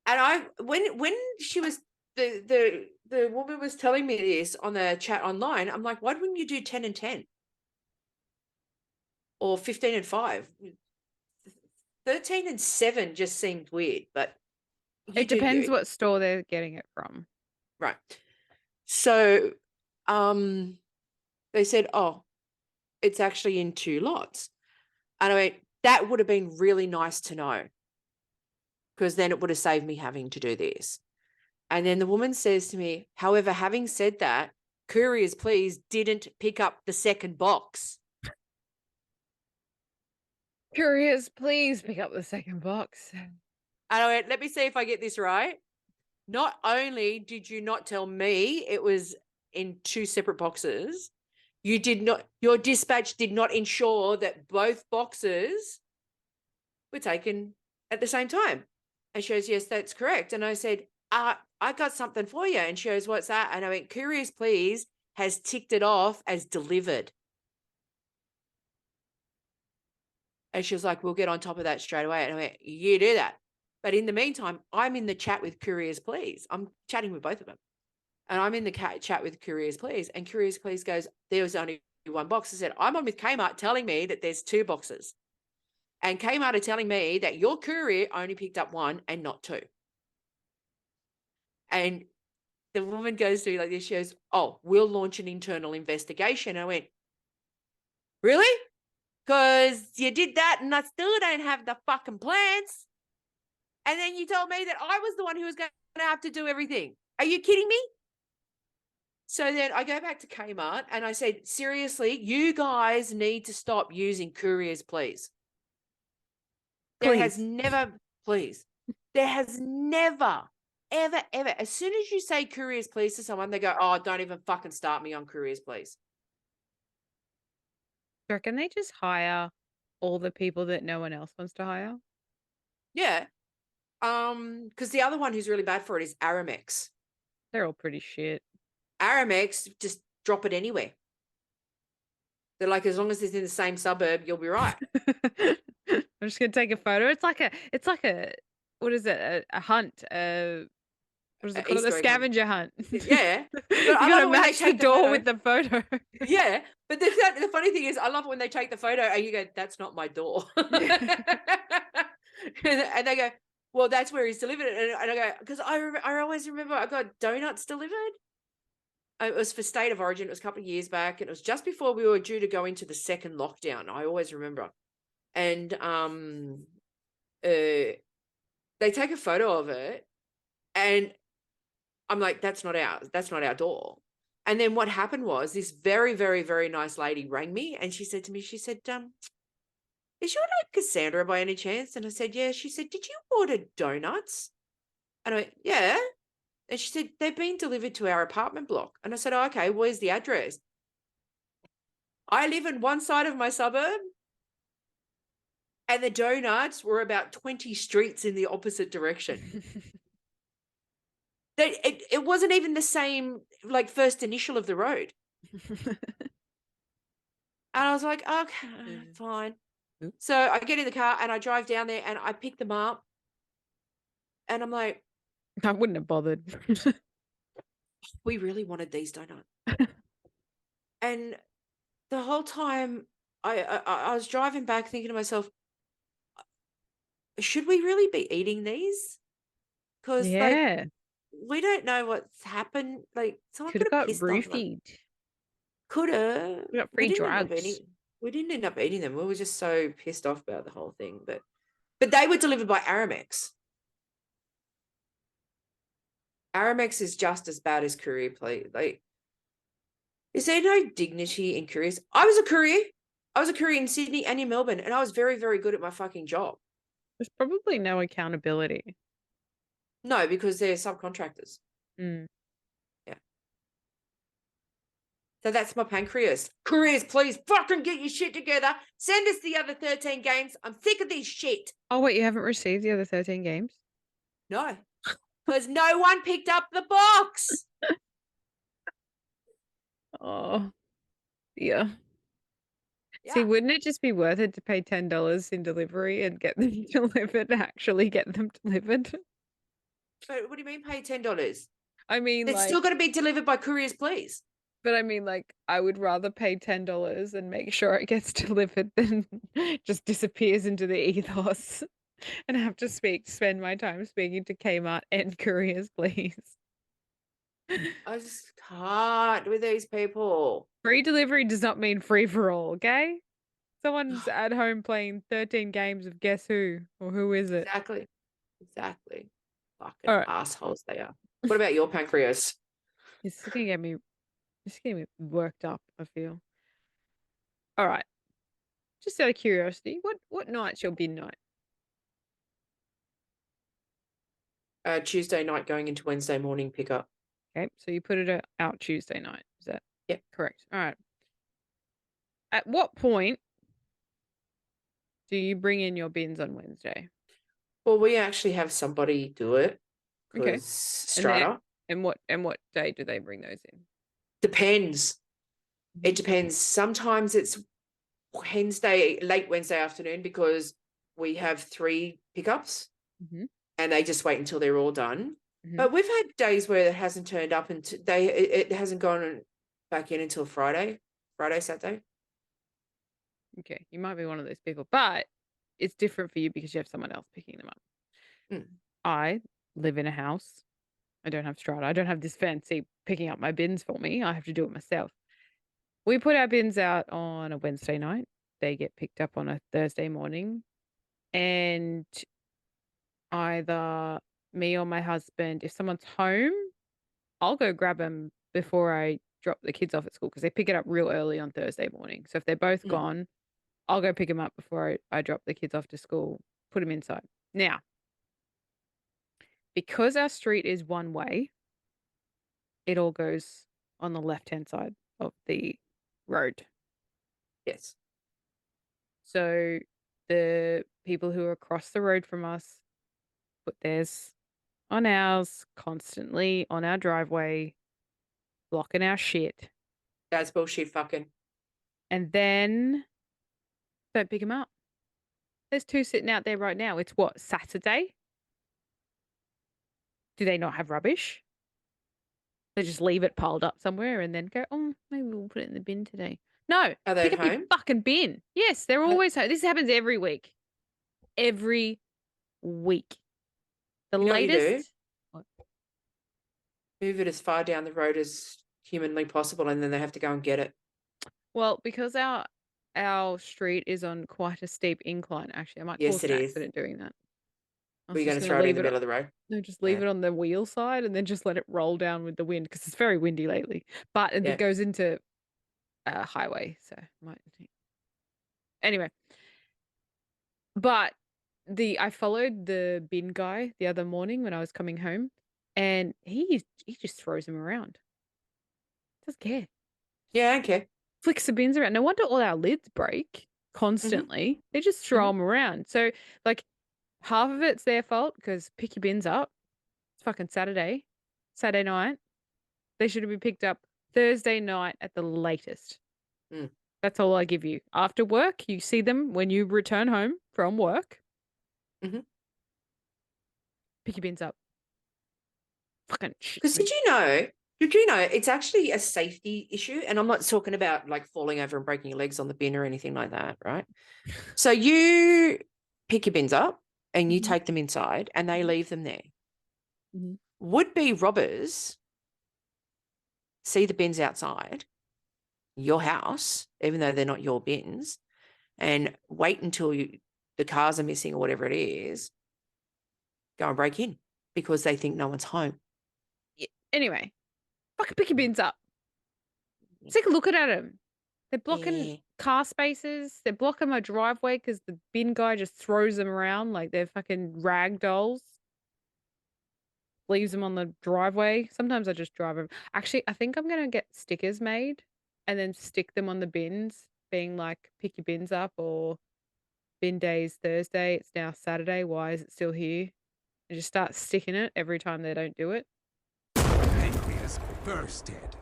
[SPEAKER 7] And when she was, the woman was telling me this on the chat online, I'm like, why wouldn't you do 10 and 10? Or 15 and 5? 13 and 7 just seemed weird, but
[SPEAKER 6] It depends what store they're getting it from.
[SPEAKER 7] Right. So they said, oh, it's actually in 2 lots. And I went, that would have been really nice to know because then it would have saved me having to do this. And then the woman says to me, however, having said that, Couriers Please didn't pick up the second box.
[SPEAKER 6] Couriers, please pick up the second box.
[SPEAKER 7] And I went, let me see if I get this right. Not only did you not tell me it was in 2 separate boxes, your dispatch did not ensure that both boxes were taken at the same time. And she goes, yes, that's correct. And I said, I got something for you. And she goes, what's that? And I went, Curious Please has ticked it off as delivered. And she was like, we'll get on top of that straight away. And I went, you do that. But in the meantime, I'm in the chat with Curious Please. I'm chatting with both of them. And I'm in the chat with Curious Please. And Curious Please goes, there was only one box. I said, I'm on with Kmart telling me that there's 2 boxes. And Kmart are telling me that your courier only picked up 1 and not 2. And the woman goes to me like this. She goes, oh, we'll launch an internal investigation. And I went, really? Because you did that and I still don't have the fucking plans. And then you told me that I was the one who was going to have to do everything. Are you kidding me? So then I go back to Kmart and I said, seriously, you guys need to stop using couriers, please. There has never, please, there has never, ever, ever, as soon as you say couriers, please to someone, they go, oh, don't even fucking start me on couriers, please.
[SPEAKER 6] Do you reckon they just hire all the people that no one else wants to hire?
[SPEAKER 7] Yeah. Because the other one who's really bad for it is Aramex.
[SPEAKER 6] They're all pretty shit.
[SPEAKER 7] Aramex, just drop it anywhere. They're like, as long as it's in the same suburb, you'll be right.
[SPEAKER 6] I'm just gonna take a photo. It's like a what is it? A hunt. What is it called?
[SPEAKER 7] Easter
[SPEAKER 6] A
[SPEAKER 7] egg hunt.
[SPEAKER 6] scavenger hunt.
[SPEAKER 7] Yeah.
[SPEAKER 6] You
[SPEAKER 7] I love
[SPEAKER 6] gotta
[SPEAKER 7] it when they
[SPEAKER 6] match the
[SPEAKER 7] take the
[SPEAKER 6] door
[SPEAKER 7] photo.
[SPEAKER 6] with the photo.
[SPEAKER 7] Yeah, but the funny thing is, I love it when they take the photo and you go, "That's not my door," and they go, "Well, that's where he's delivered it." And I go, because I always remember I got donuts delivered. It was for State of Origin. It was a couple of years back, and it was just before we were due to go into the second lockdown. I always remember, and they take a photo of it, and I'm like, "That's not ours. That's not our door." And then what happened was this very, very, very nice lady rang me and she said to me, she said, is your name Cassandra by any chance? And I said, yeah. She said, did you order donuts? And I went, yeah. And she said, they've been delivered to our apartment block. And I said, oh, okay, where's the address? I live in one side of my suburb and the donuts were about 20 streets in the opposite direction. It wasn't even the same, like, first initial of the road. And I was like, okay, fine. So I get in the car and I drive down there and I pick them up. And I'm like,
[SPEAKER 6] I wouldn't have bothered.
[SPEAKER 7] we really wanted these donuts. And the whole time I was driving back thinking to myself, should we really be eating these? Because
[SPEAKER 6] Yeah.
[SPEAKER 7] we don't know what's happened. Like, someone
[SPEAKER 6] Could
[SPEAKER 7] could
[SPEAKER 6] have
[SPEAKER 7] have
[SPEAKER 6] got
[SPEAKER 7] pissed on them.
[SPEAKER 6] roofied.
[SPEAKER 7] Could have.
[SPEAKER 6] We got free drugs.
[SPEAKER 7] We didn't end up eating them. We were just so pissed off about the whole thing. But they were delivered by Aramex. Aramex is just as bad as courier, please. Like, is there no dignity in couriers? I was a courier. I was a courier in Sydney and in Melbourne, and I was very, very good at my fucking job.
[SPEAKER 6] There's probably no accountability.
[SPEAKER 7] No, because they're subcontractors.
[SPEAKER 6] Mm.
[SPEAKER 7] Yeah. So that's my pancreas. Couriers, please fucking get your shit together. Send us the other 13 games. I'm sick of this shit.
[SPEAKER 6] Oh, wait, you haven't received the other 13 games?
[SPEAKER 7] No. Because no one picked up the box.
[SPEAKER 6] Oh, yeah.
[SPEAKER 7] Yeah.
[SPEAKER 6] See, wouldn't it just be worth it to pay $10 in delivery and get them delivered, actually get them delivered?
[SPEAKER 7] But what do you mean pay $10?
[SPEAKER 6] I mean,
[SPEAKER 7] It's
[SPEAKER 6] like,
[SPEAKER 7] still got to be delivered by couriers, please.
[SPEAKER 6] but I mean, like, I would rather pay $10 and make sure it gets delivered than just disappears into the ethos and have to spend my time speaking to Kmart and couriers, please.
[SPEAKER 7] I just can't with these people.
[SPEAKER 6] Free delivery does not mean free for all, okay? Someone's at home playing 13 games of Guess Who, or who is it?
[SPEAKER 7] Exactly. Fucking
[SPEAKER 6] All right.
[SPEAKER 7] assholes they are. What about your pancreas?
[SPEAKER 6] It's gonna get me worked up, I feel. All right. Just out of curiosity, what night's your bin night?
[SPEAKER 7] Tuesday night going into Wednesday morning pickup.
[SPEAKER 6] Okay, so you put it out Tuesday night. Is that correct? All right. At what point do you bring in your bins on Wednesday?
[SPEAKER 7] Well, we actually have somebody do it.
[SPEAKER 6] Okay.
[SPEAKER 7] because strata.
[SPEAKER 6] And what day do they bring those in?
[SPEAKER 7] Depends. It
[SPEAKER 6] Mhm.
[SPEAKER 7] depends. Sometimes it's late Wednesday afternoon, because we have 3 pickups
[SPEAKER 6] Mhm.
[SPEAKER 7] and they just wait until they're all done.
[SPEAKER 6] Mhm.
[SPEAKER 7] But we've had days where it hasn't turned up and it hasn't gone back in until Friday, Saturday.
[SPEAKER 6] Okay, you might be one of those people, but it's different for you because you have someone else picking them up.
[SPEAKER 7] Mm.
[SPEAKER 6] I live in a house. I don't have strata. I don't have this fancy picking up my bins for me. I have to do it myself. We put our bins out on a Wednesday night. They get picked up on a Thursday morning. And either me or my husband, if someone's home, I'll go grab them before I drop the kids off at school because they pick it up real early on Thursday morning. So if they're both
[SPEAKER 7] Mm.
[SPEAKER 6] gone, I'll go pick them up before I drop the kids off to school, put them inside. Now, because our street is one way, it all goes on the left-hand side of the road.
[SPEAKER 7] Yes.
[SPEAKER 6] So the people who are across the road from us put theirs on ours constantly on our driveway, blocking our shit,
[SPEAKER 7] That's bullshit fucking.
[SPEAKER 6] and then don't pick them up. There's 2 sitting out there right now. It's what, Saturday? Do they not have rubbish? They just leave it piled up somewhere and then go, oh, maybe we'll put it in the bin today. No,
[SPEAKER 7] Are they
[SPEAKER 6] pick
[SPEAKER 7] at
[SPEAKER 6] up your
[SPEAKER 7] home?
[SPEAKER 6] fucking bin. Yes, they're always home. This happens every week. Every week. The
[SPEAKER 7] You know what you do?
[SPEAKER 6] latest. What?
[SPEAKER 7] Move it as far down the road as humanly possible, and then they have to go and get it.
[SPEAKER 6] Well, because our street is on quite a steep incline. Actually, I might
[SPEAKER 7] Yes,
[SPEAKER 6] cause
[SPEAKER 7] it
[SPEAKER 6] an
[SPEAKER 7] is.
[SPEAKER 6] accident doing that. I
[SPEAKER 7] Were
[SPEAKER 6] was
[SPEAKER 7] you
[SPEAKER 6] just
[SPEAKER 7] going to
[SPEAKER 6] going
[SPEAKER 7] throw
[SPEAKER 6] to
[SPEAKER 7] it in
[SPEAKER 6] leave
[SPEAKER 7] the
[SPEAKER 6] it.
[SPEAKER 7] middle of the road?
[SPEAKER 6] No, just leave
[SPEAKER 7] Yeah.
[SPEAKER 6] it on the wheel side and then just let it roll down with the wind because it's very windy lately. But
[SPEAKER 7] Yeah.
[SPEAKER 6] it goes into a highway, so might. Anyway, but I followed the bin guy the other morning when I was coming home, and he just throws them around. Doesn't care.
[SPEAKER 7] Yeah, okay.
[SPEAKER 6] Flicks the bins around. No wonder all our lids break constantly. They just throw them around. So, like, half of it's their fault because pick your bins up. It's fucking Saturday night. They should have been picked up Thursday night at the latest.
[SPEAKER 7] Mm.
[SPEAKER 6] That's all I give you. After work, you see them when you return home from work.
[SPEAKER 7] Mhm.
[SPEAKER 6] Pick your bins up. Fucking shit.
[SPEAKER 7] Because did you know it's actually a safety issue? And I'm not talking about like falling over and breaking your legs on the bin or anything like that, right? So you pick your bins up and you
[SPEAKER 6] Mhm.
[SPEAKER 7] take them inside and they leave them there.
[SPEAKER 6] Mhm.
[SPEAKER 7] Would-be robbers see the bins outside your house, even though they're not your bins, and wait until the cars are missing or whatever it is, go and break in because they think no one's home.
[SPEAKER 6] Anyway, fucking pick your bins up. Take a look at them. They're blocking
[SPEAKER 7] Yeah.
[SPEAKER 6] car spaces. They're blocking my driveway because the bin guy just throws them around like they're fucking rag dolls. Leaves them on the driveway. Sometimes I just drive them. Actually, I think I'm going to get stickers made and then stick them on the bins, being like, pick your bins up, or bin day's Thursday. It's now Saturday. Why is it still here? And just start sticking it every time they don't do it.
[SPEAKER 9] Pancreas bursted.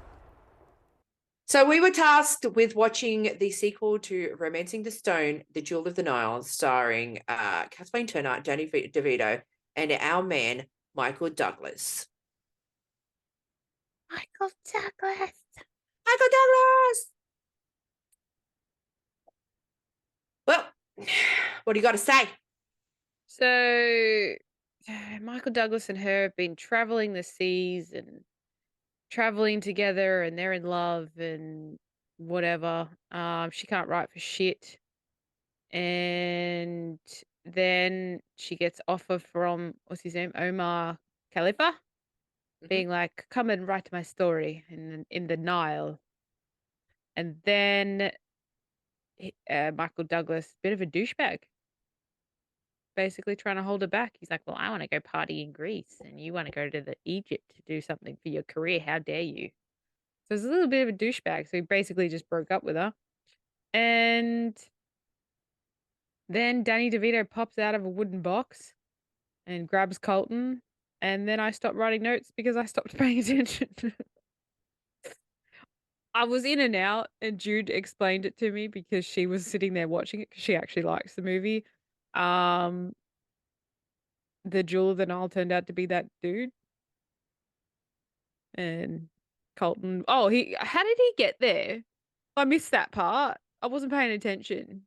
[SPEAKER 7] So we were tasked with watching the sequel to Romancing the Stone, The Jewel of the Nile, starring Kathleen Turner, Danny DeVito, and our man, Michael Douglas.
[SPEAKER 6] Michael Douglas.
[SPEAKER 7] Michael Douglas! Well, what do you got to say?
[SPEAKER 6] So, Michael Douglas and her have been traveling the seas and traveling together, and they're in love and whatever. She can't write for shit, and then she gets offer from, what's his name, Omar Khalifa, being like, "Come and write my story in the Nile," and then Michael Douglas, bit of a douchebag, basically trying to hold her back. He's like, "Well, I want to go party in Greece, and you want to go to the Egypt to do something for your career. How dare you?" So he's a little bit of a douchebag. So he basically just broke up with her. And then Danny DeVito pops out of a wooden box and grabs Colton and then I stopped writing notes because I stopped paying attention. I was in and out, and Jude explained it to me because she was sitting there watching it because she actually likes the movie. Um, the Jewel of the Nile turned out to be that dude, and Colton. Oh, how did he get there? I missed that part. I wasn't paying attention.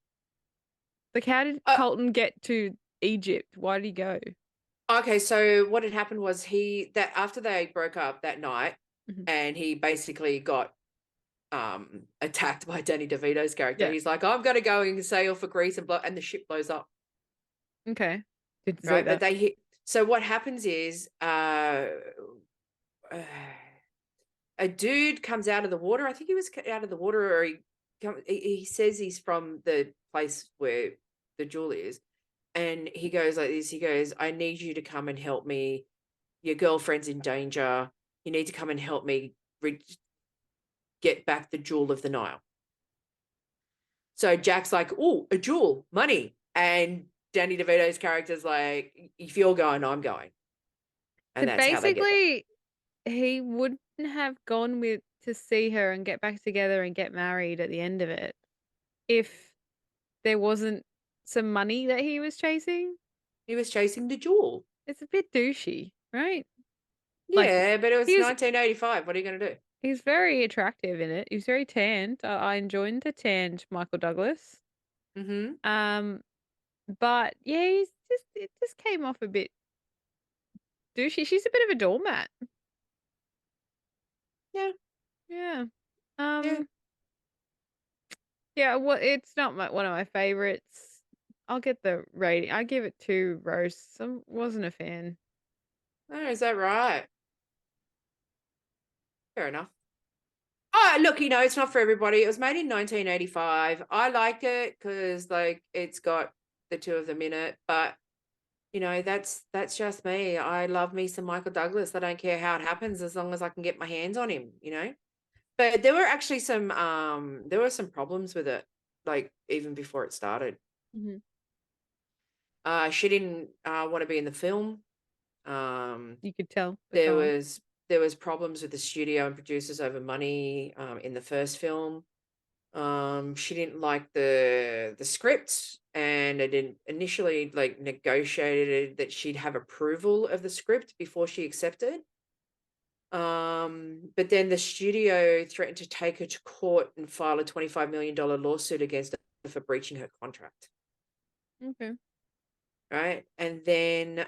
[SPEAKER 6] Like, how did Colton get to Egypt? Why did he go?
[SPEAKER 7] Okay, so what had happened was that after they broke up that night,
[SPEAKER 6] Mhm.
[SPEAKER 7] and he basically got attacked by Danny DeVito's character.
[SPEAKER 6] Yeah.
[SPEAKER 7] He's like, I'm gonna go and sail for Greece and the ship blows up.
[SPEAKER 6] Okay. Didn't say
[SPEAKER 7] Right. But
[SPEAKER 6] that.
[SPEAKER 7] they hit. So what happens is a dude comes out of the water. I think he was out of the water, or he says he's from the place where the jewel is. And he goes like this. He goes, I need you to come and help me. Your girlfriend's in danger. You need to come and help me get back the jewel of the Nile. So Jack's like, oh, a jewel, money. And Danny DeVito's character's like, if you're going, I'm going. And
[SPEAKER 6] So
[SPEAKER 7] that's how they get there.
[SPEAKER 6] basically, he wouldn't have gone to see her and get back together and get married at the end of it if there wasn't some money that he was chasing.
[SPEAKER 7] He was chasing the jewel.
[SPEAKER 6] It's a bit douchey, right?
[SPEAKER 7] Yeah, but it was
[SPEAKER 6] he was
[SPEAKER 7] 1985. What are you going to do?
[SPEAKER 6] he's very attractive in it. He's very tanned. I enjoyed the tanned Michael Douglas.
[SPEAKER 7] Mm-hmm.
[SPEAKER 6] But yeah, it just came off a bit douchey. She's a bit of a doormat.
[SPEAKER 7] Yeah.
[SPEAKER 6] Yeah.
[SPEAKER 7] Yeah.
[SPEAKER 6] Yeah, well, it's not one of my favorites. I'll get the rating. I give it 2 roasts. I wasn't a fan.
[SPEAKER 7] Oh, is that right? Fair enough. Oh, look, it's not for everybody. It was made in 1985. I like it because, like, it's got the two of them in it. But, that's just me. I love me some Michael Douglas. I don't care how it happens as long as I can get my hands on him, But there were actually some problems with it, like, even before it started. She didn't want to be in the film.
[SPEAKER 6] You could tell.
[SPEAKER 7] There was problems with the studio and producers over money in the first film. She didn't like the script, and I didn't initially negotiated that she'd have approval of the script before she accepted. But then the studio threatened to take her to court and file a $25 million lawsuit against her for breaching her contract.
[SPEAKER 6] Okay.
[SPEAKER 7] Right. And then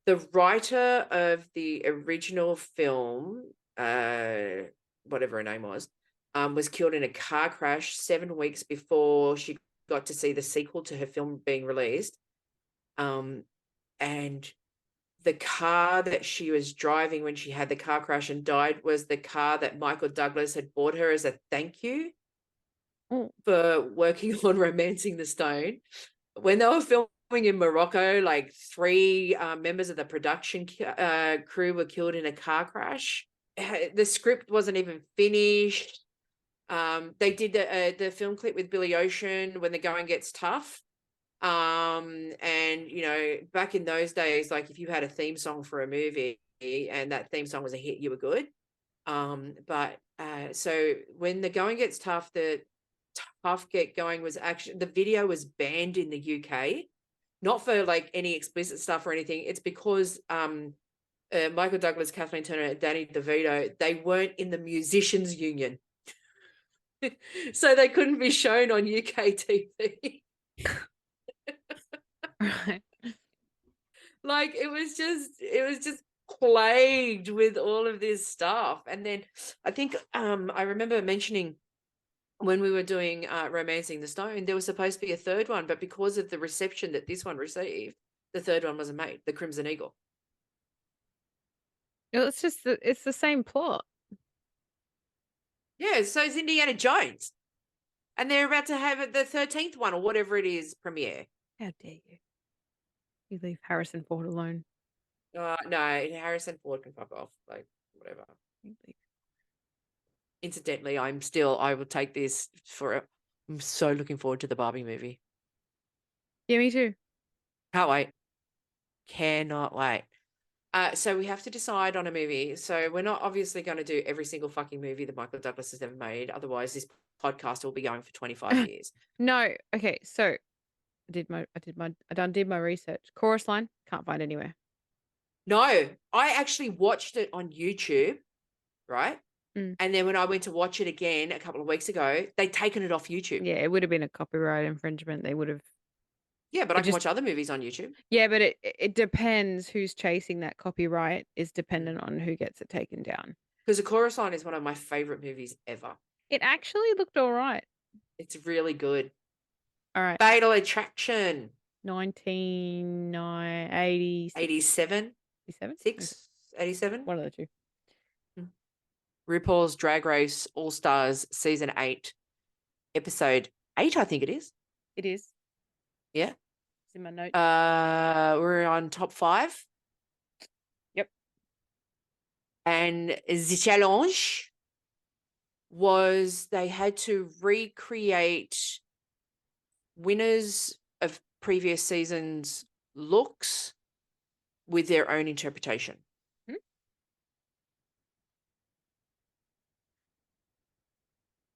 [SPEAKER 7] the writer of the original film, whatever her name was killed in a car crash 7 weeks before she got to see the sequel to her film being released. And the car that she was driving when she had the car crash and died was the car that Michael Douglas had bought her as a thank you for working on Romancing the Stone. When they were filming in Morocco, like 3 members of the production crew were killed in a car crash. The script wasn't even finished. They did the film clip with Billy Ocean, When the Going Gets Tough. And back in those days, like, if you had a theme song for a movie and that theme song was a hit, you were good. But so when the going gets tough, the Tough Get Going was actually, the video was banned in the UK, not for like any explicit stuff or anything. It's because Michael Douglas, Kathleen Turner, and Danny DeVito, they weren't in the musicians union. So they couldn't be shown on UK TV.
[SPEAKER 6] Right.
[SPEAKER 7] Like, it was just plagued with all of this stuff. And then I think I remember mentioning when we were doing Romancing the Stone, there was supposed to be a third one, but because of the reception that this one received, the third one wasn't made, The Crimson Eagle.
[SPEAKER 6] It's just it's the same plot.
[SPEAKER 7] Yeah, so it's Indiana Jones. And they're about to have the 13th one or whatever it is premiere.
[SPEAKER 6] How dare you? You leave Harrison Ford alone.
[SPEAKER 7] No, Harrison Ford can fuck off. Like, whatever. Incidentally, I will take this I'm so looking forward to the Barbie movie.
[SPEAKER 6] Yeah, me too.
[SPEAKER 7] Can't wait. Cannot wait. So we have to decide on a movie. So we're not obviously going to do every single fucking movie that Michael Douglas has ever made. Otherwise, this podcast will be going for 25 years.
[SPEAKER 6] No. Okay. So I did my research. Chorus Line, can't find anywhere.
[SPEAKER 7] No, I actually watched it on YouTube, right?
[SPEAKER 6] Mm.
[SPEAKER 7] And then when I went to watch it again a couple of weeks ago, they'd taken it off YouTube.
[SPEAKER 6] Yeah, it would have been a copyright infringement. They would have.
[SPEAKER 7] Yeah, but I can watch other movies on YouTube.
[SPEAKER 6] Yeah, but it depends who's chasing that copyright is dependent on who gets it taken down.
[SPEAKER 7] Because The Chorus Line is one of my favorite movies ever.
[SPEAKER 6] It actually looked all right.
[SPEAKER 7] It's really good.
[SPEAKER 6] All right.
[SPEAKER 7] Fatal Attraction.
[SPEAKER 6] 1987.
[SPEAKER 7] 87? 87?
[SPEAKER 6] One of the two.
[SPEAKER 7] RuPaul's Drag Race All-Stars Season 8, Episode 8, I think it is.
[SPEAKER 6] It is.
[SPEAKER 7] Yeah.
[SPEAKER 6] It's in my notes.
[SPEAKER 7] We're on top 5.
[SPEAKER 6] Yep.
[SPEAKER 7] And the challenge was they had to recreate winners of previous seasons' looks with their own interpretation.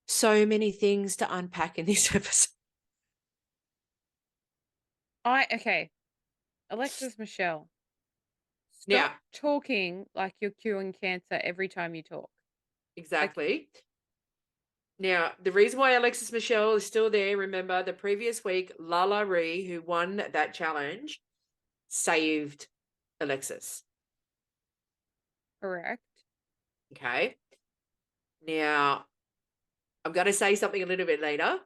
[SPEAKER 7] So many things to unpack in this episode.
[SPEAKER 6] Okay. Alexis Michelle. Stop
[SPEAKER 7] Now,
[SPEAKER 6] talking like you're curing cancer every time you talk.
[SPEAKER 7] Exactly. Now, the reason why Alexis Michelle is still there, remember the previous week, Lala Ree, who won that challenge, saved Alexis.
[SPEAKER 6] Correct.
[SPEAKER 7] Okay. Now, I'm going to say something a little bit later.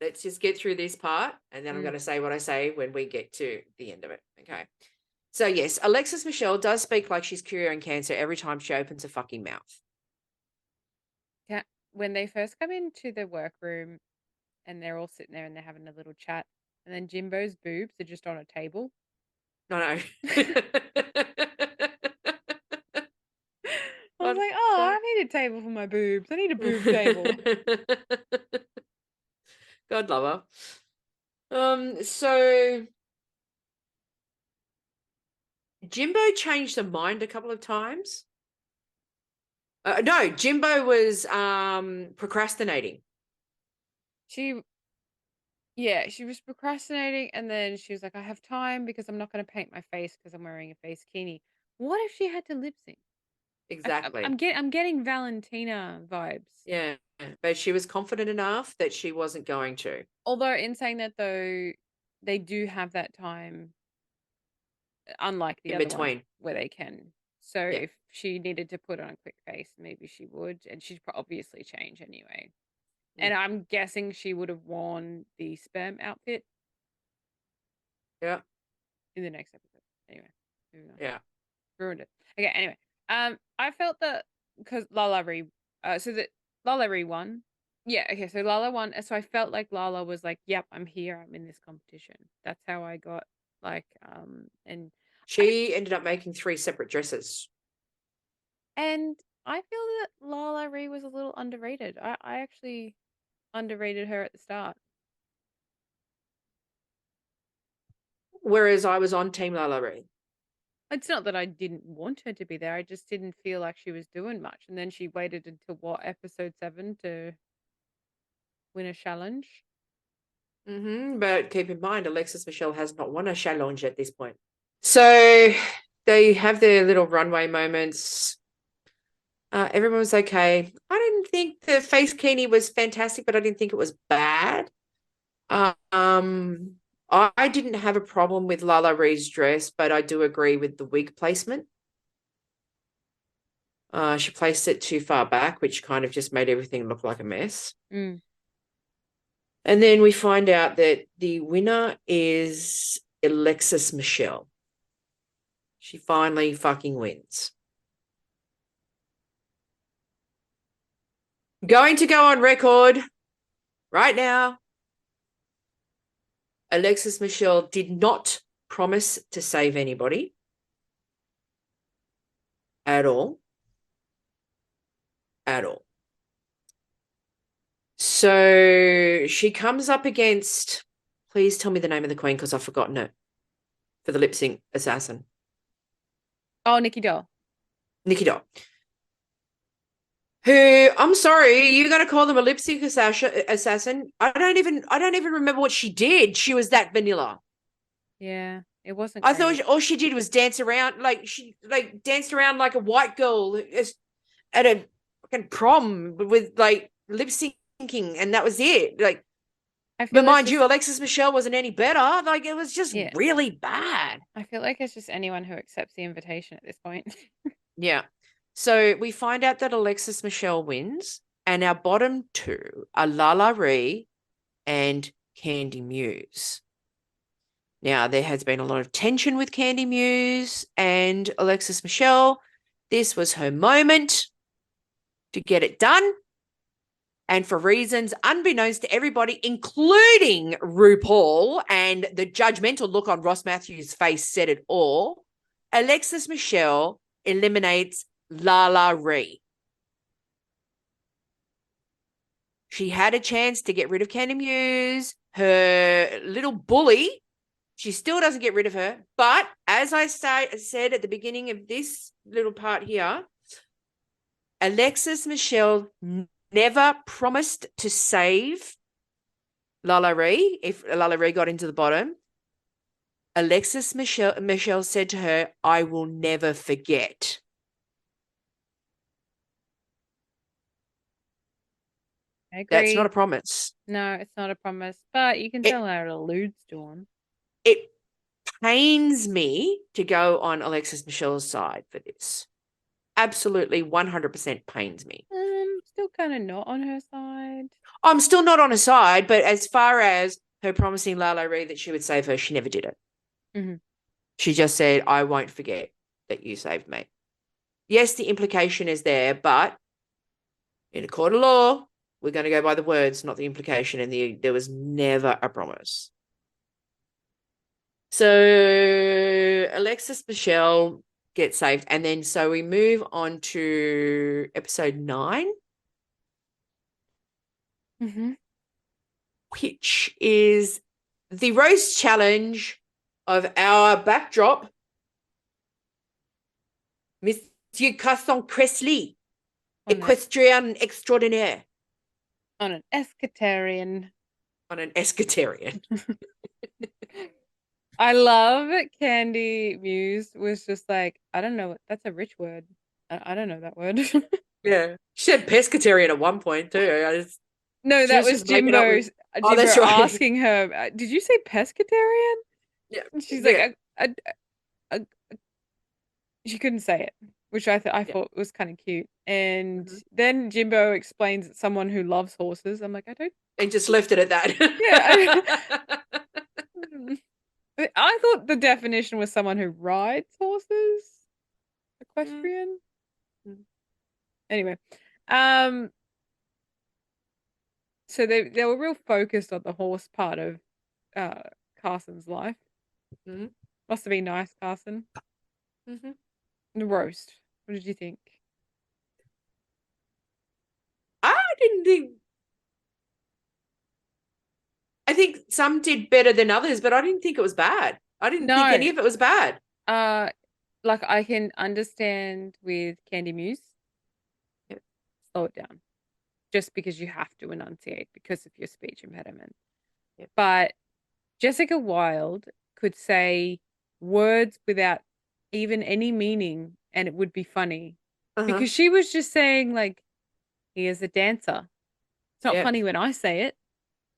[SPEAKER 7] Let's just get through this part, and then I'm going to say what I say when we get to the end of it. Okay. So, yes, Alexis Michelle does speak like she's curing cancer every time she opens a fucking mouth.
[SPEAKER 6] Yeah. When they first come into the workroom and they're all sitting there and they're having a little chat, and then Jimbo's boobs are just on a table.
[SPEAKER 7] No.
[SPEAKER 6] I was like, I need a table for my boobs. I need a boob table.
[SPEAKER 7] God love her. So Jimbo changed her mind a couple of times. No, Jimbo was procrastinating.
[SPEAKER 6] She was procrastinating, and then she was like, I have time because I'm not going to paint my face because I'm wearing a face bikini. What if she had to lip sync?
[SPEAKER 7] Exactly.
[SPEAKER 6] I'm getting Valentina vibes.
[SPEAKER 7] Yeah, but she was confident enough that she wasn't going to.
[SPEAKER 6] Although in saying that, though, they do have that time, unlike the
[SPEAKER 7] In
[SPEAKER 6] other
[SPEAKER 7] between.
[SPEAKER 6] ones where they can. So if she needed to put on a quick face, maybe she would, and she'd obviously change anyway. And I'm guessing she would have worn the sperm outfit.
[SPEAKER 7] Yeah.
[SPEAKER 6] In the next episode. Anyway, moving on.
[SPEAKER 7] Yeah.
[SPEAKER 6] Ruined it. Okay, anyway. I felt that because Lala Ree, Lala Ree won. Yeah, okay, so Lala won. So I felt like Lala was like, yep, I'm here. I'm in this competition. That's how I got, and
[SPEAKER 7] she ended up making 3 separate dresses.
[SPEAKER 6] And I feel that Lala Ree was a little underrated. I actually underrated her at the start.
[SPEAKER 7] Whereas I was on Team Lala Ree.
[SPEAKER 6] It's not that I didn't want her to be there. I just didn't feel like she was doing much. And then she waited until episode 7 to win a challenge.
[SPEAKER 7] But keep in mind, Alexis Michelle has not won a challenge at this point. So they have their little runway moments. Everyone was okay. I didn't think the face bikini was fantastic, but I didn't think it was bad. I didn't have a problem with Lala Ree's dress, but I do agree with the wig placement. She placed it too far back, which kind of just made everything look like a mess.
[SPEAKER 6] Mm.
[SPEAKER 7] And then we find out that the winner is Alexis Michelle. She finally fucking wins. Going to go on record right now. Alexis Michelle did not promise to save anybody at all. At all. So she comes up against, please tell me the name of the queen because I've forgotten it. for the lip sync assassin.
[SPEAKER 6] Oh, Nikki Doll.
[SPEAKER 7] Nikki Doll. Who, I'm sorry, you're gonna call them a lip sync assassin? I don't even remember what she did. She was that vanilla.
[SPEAKER 6] Yeah, it wasn't.
[SPEAKER 7] I
[SPEAKER 6] great.
[SPEAKER 7] thought all she did was dance around she danced around like a white girl at a fucking prom with like lip syncing, and that was it. Like, but mind you, Alexis Michelle wasn't any better. Like, it was just really bad.
[SPEAKER 6] I feel like it's just anyone who accepts the invitation at this point.
[SPEAKER 7] Yeah. So we find out that Alexis Michelle wins, and our bottom two are Lala Ree and Candy Muse. Now, there has been a lot of tension with Candy Muse and Alexis Michelle. This was her moment to get it done. And for reasons unbeknownst to everybody, including RuPaul, and the judgmental look on Ross Matthews' face said it all, Alexis Michelle eliminates Lala Ree. She had a chance to get rid of Candy Muse, her little bully. She still doesn't get rid of her. But as I said at the beginning of this little part here, Alexis Michelle never promised to save Lala Ree if Lala Ree got into the bottom. Alexis Michelle said to her, I will never forget.
[SPEAKER 6] I agree.
[SPEAKER 7] That's not a promise.
[SPEAKER 6] No, it's not a promise. But you can tell how it alludes to one.
[SPEAKER 7] It pains me to go on Alexis Michelle's side for this. Absolutely 100% pains me.
[SPEAKER 6] Still kind of not on her side.
[SPEAKER 7] I'm still not on her side, but as far as her promising Lala Ree that she would save her, she never did it.
[SPEAKER 6] Mm-hmm.
[SPEAKER 7] She just said, I won't forget that you saved me. Yes, the implication is there, but in a court of law, we're going to go by the words, not the implication, and there was never a promise. So Alexis Michelle gets saved, and then so we move on to episode 9, which is the roast challenge of our backdrop, Monsieur Carson Cressley, equestrian extraordinaire.
[SPEAKER 6] On an Escatarian.
[SPEAKER 7] On an Escatarian.
[SPEAKER 6] I love Candy Muse was just like, I don't know. That's a rich word. I don't know that word.
[SPEAKER 7] Yeah. She said pescatarian at one point too.
[SPEAKER 6] No, that was Jimbo.
[SPEAKER 7] Oh, that's right.
[SPEAKER 6] Asking her, did you say pescatarian?
[SPEAKER 7] Yeah.
[SPEAKER 6] And she's like, she couldn't say it, which I thought was kind of cute. And then Jimbo explains it's someone who loves horses. I'm like, I don't.
[SPEAKER 7] And just left it at that.
[SPEAKER 6] Yeah. I thought the definition was someone who rides horses. Equestrian. Anyway, so they were real focused on the horse part of Carson's life. Must have been nice, Carson. The roast. What did you think?
[SPEAKER 7] I think some did better than others, but I didn't think it was bad. I didn't think any of it was bad.
[SPEAKER 6] Like I can understand with Candy Muse. Yep. Slow it down. Just because you have to enunciate because of your speech impediment. Yep. But Jessica Wilde could say words without even any meaning and it would be funny. Because she was just saying like, he is a dancer. It's not funny when I say it.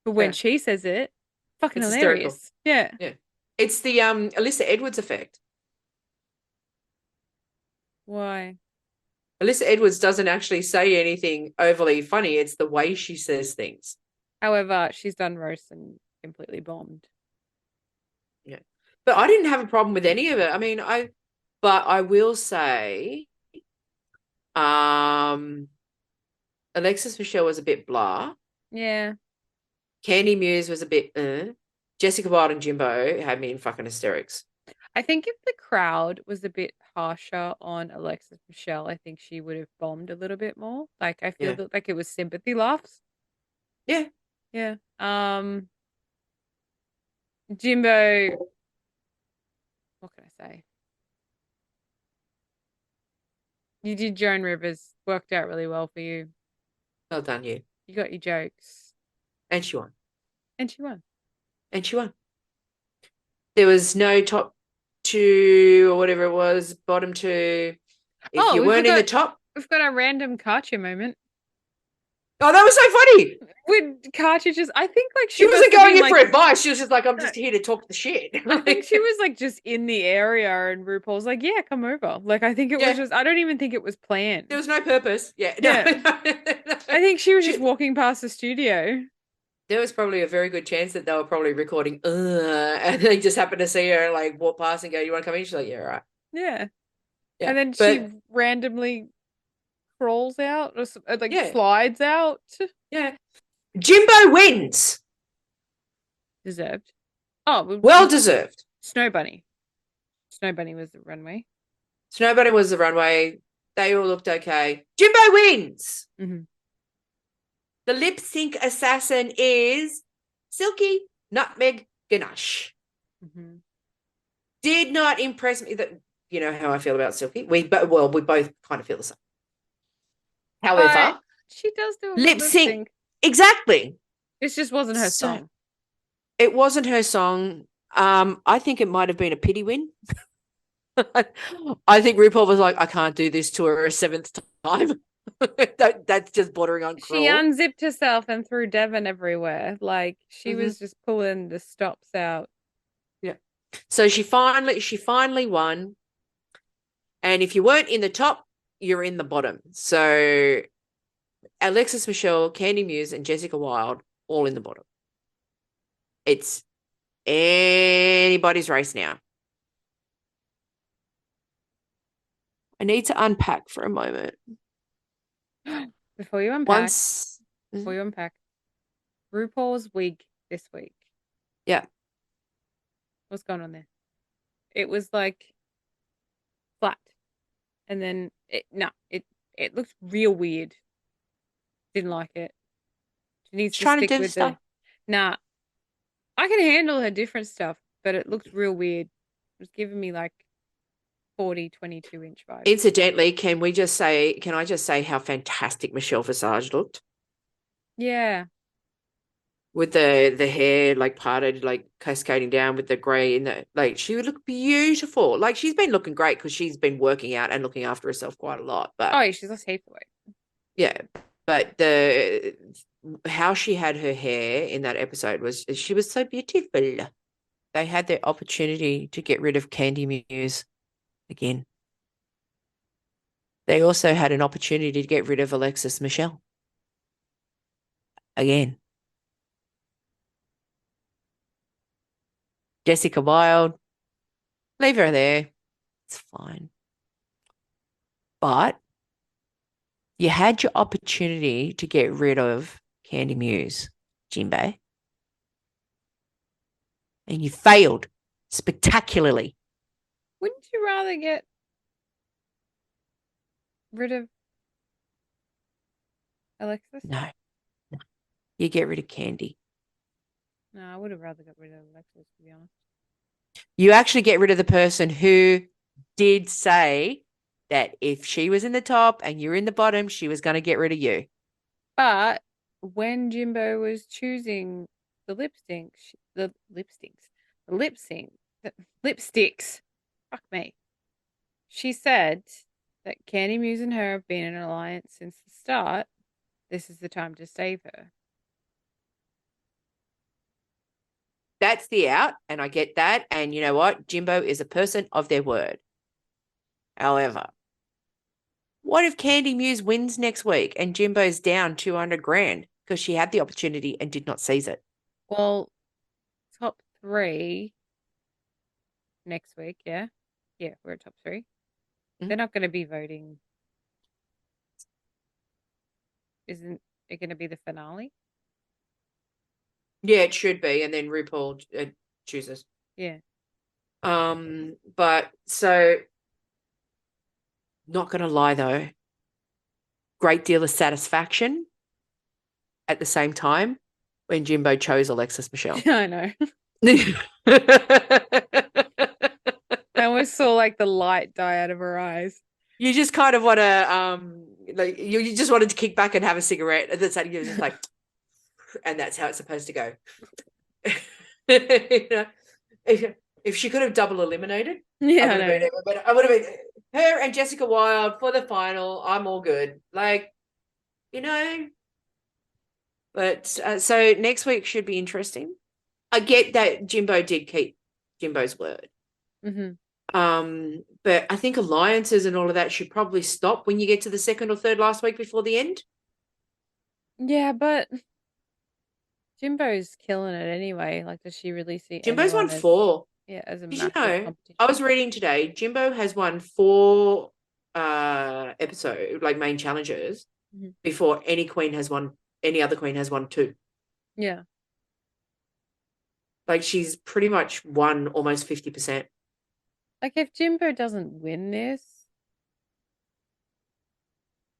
[SPEAKER 6] But when she says it, fucking it's hilarious. Hysterical.
[SPEAKER 7] Yeah. It's the Alyssa Edwards effect.
[SPEAKER 6] Why?
[SPEAKER 7] Alyssa Edwards doesn't actually say anything overly funny. It's the way she says things.
[SPEAKER 6] However, she's done roast and completely bombed.
[SPEAKER 7] Yeah. But I didn't have a problem with any of it. I mean, but I will say Alexis Michelle was a bit blah.
[SPEAKER 6] Yeah.
[SPEAKER 7] Candy Muse was a bit Jessica Wilde and Jimbo had me in fucking hysterics.
[SPEAKER 6] I think if the crowd was a bit harsher on Alexis Michelle, I think she would have bombed a little bit more. Like I feel like it was sympathy laughs.
[SPEAKER 7] Yeah.
[SPEAKER 6] Jimbo say. You did Joan Rivers. Worked out really well for you.
[SPEAKER 7] Well done, you.
[SPEAKER 6] You got your jokes.
[SPEAKER 7] And she won.
[SPEAKER 6] And she won.
[SPEAKER 7] And she won. There was no top two or whatever it was, bottom two. If you weren't in the top.
[SPEAKER 6] We've got a random Karcher moment.
[SPEAKER 7] Oh, that was so funny.
[SPEAKER 6] With Karcher just, I think like
[SPEAKER 7] she wasn't going in for advice. She was just like, I'm just here to talk the shit.
[SPEAKER 6] I think she was like just in the area and RuPaul's like, yeah, come over. Like, I think it was just, I don't even think it was planned.
[SPEAKER 7] There was no purpose. Yeah.
[SPEAKER 6] Yeah.
[SPEAKER 7] No.
[SPEAKER 6] I think she was just walking past the studio.
[SPEAKER 7] There was probably a very good chance that they were probably recording, and they just happened to see her like walk past and go, you want to come in? She's like, yeah, right.
[SPEAKER 6] Yeah.
[SPEAKER 7] Yeah.
[SPEAKER 6] And then she randomly crawls out or slides out.
[SPEAKER 7] Yeah. Jimbo wins.
[SPEAKER 6] Deserved. Oh,
[SPEAKER 7] well deserved.
[SPEAKER 6] Snow Bunny. Snow Bunny was the runway.
[SPEAKER 7] Snow Bunny was the runway. They all looked okay. Jimbo wins.
[SPEAKER 6] Mm-hmm.
[SPEAKER 7] The lip sync assassin is Silky Nutmeg Ganache.
[SPEAKER 6] Mm-hmm.
[SPEAKER 7] Did not impress me. That you know how I feel about Silky. We both kind of feel the same. However,
[SPEAKER 6] she does do a
[SPEAKER 7] lip sync. Exactly.
[SPEAKER 6] This just wasn't her song.
[SPEAKER 7] It wasn't her song. I think it might have been a pity win. I think RuPaul was like, I can't do this to her a seventh time. That's just bordering on cruel.
[SPEAKER 6] She unzipped herself and threw Devon everywhere. Like she was just pulling the stops out.
[SPEAKER 7] Yeah. So she finally won. And if you weren't in the top, you're in the bottom. So Alexis Michelle, Candy Muse, and Jessica Wilde all in the bottom. It's anybody's race now. I need to unpack for a moment.
[SPEAKER 6] Before you unpack, RuPaul's wig this week.
[SPEAKER 7] Yeah.
[SPEAKER 6] What's going on there? It was like flat. And then it looked real weird. Didn't like it. She needs to stick with the Nah. I can handle her different stuff, but it looked real weird. It was giving me like 22-inch vibes.
[SPEAKER 7] Incidentally, can I just say how fantastic Michelle Visage looked?
[SPEAKER 6] Yeah.
[SPEAKER 7] With the hair like parted, like cascading down with the grey in the like she would look beautiful. Like she's been looking great because she's been working out and looking after herself quite a lot. But
[SPEAKER 6] she's lost heaps of weight.
[SPEAKER 7] Yeah. But how she had her hair in that episode she was so beautiful. They had their opportunity to get rid of Candy Muse again. They also had an opportunity to get rid of Alexis Michelle again. Jessica Wilde, leave her there. It's fine. But you had your opportunity to get rid of Candy Muse, Jimbo. And you failed spectacularly.
[SPEAKER 6] Wouldn't you rather get rid of Alexis?
[SPEAKER 7] No. You get rid of Candy.
[SPEAKER 6] No, I would have rather got rid of Alexis, to be honest.
[SPEAKER 7] You actually get rid of the person who did say that if she was in the top and you're in the bottom, she was going to get rid of you.
[SPEAKER 6] But when Jimbo was choosing the lipsticks, fuck me. She said that Candy Muse and her have been in an alliance since the start. This is the time to save her.
[SPEAKER 7] That's the out, and I get that. And you know what? Jimbo is a person of their word. However, what if Candy Muse wins next week and Jimbo's down 200 grand because she had the opportunity and did not seize it?
[SPEAKER 6] Well, top 3 next week, yeah? Yeah, we're at top 3. Mm-hmm. They're not going to be voting. Isn't it going to be the finale?
[SPEAKER 7] Yeah, it should be, and then RuPaul chooses.
[SPEAKER 6] Yeah.
[SPEAKER 7] But so, not going to lie though, great deal of satisfaction at the same time when Jimbo chose Alexis Michelle.
[SPEAKER 6] I know. That almost saw like the light die out of her eyes.
[SPEAKER 7] You just kind of want to, like, you just wanted to kick back and have a cigarette. And that's you're just like, and that's how it's supposed to go. You know, if she could have double eliminated,
[SPEAKER 6] Yeah,
[SPEAKER 7] I would have been her and Jessica Wilde for the final. I'm all good. Like, you know. But so next week should be interesting. I get that Jimbo did keep Jimbo's word.
[SPEAKER 6] Mm-hmm.
[SPEAKER 7] But I think alliances and all of that should probably stop when you get to the second or third last week before the end.
[SPEAKER 6] Yeah, but Jimbo's killing it anyway. Like, does she really see
[SPEAKER 7] Jimbo's won
[SPEAKER 6] anyone
[SPEAKER 7] 4.
[SPEAKER 6] as a
[SPEAKER 7] Did you
[SPEAKER 6] massive
[SPEAKER 7] know?
[SPEAKER 6] competition?
[SPEAKER 7] I was reading today. Jimbo has won 4 episode like main challenges before any other queen has won 2.
[SPEAKER 6] Yeah.
[SPEAKER 7] Like, she's pretty much won almost 50%.
[SPEAKER 6] Like, if Jimbo doesn't win this,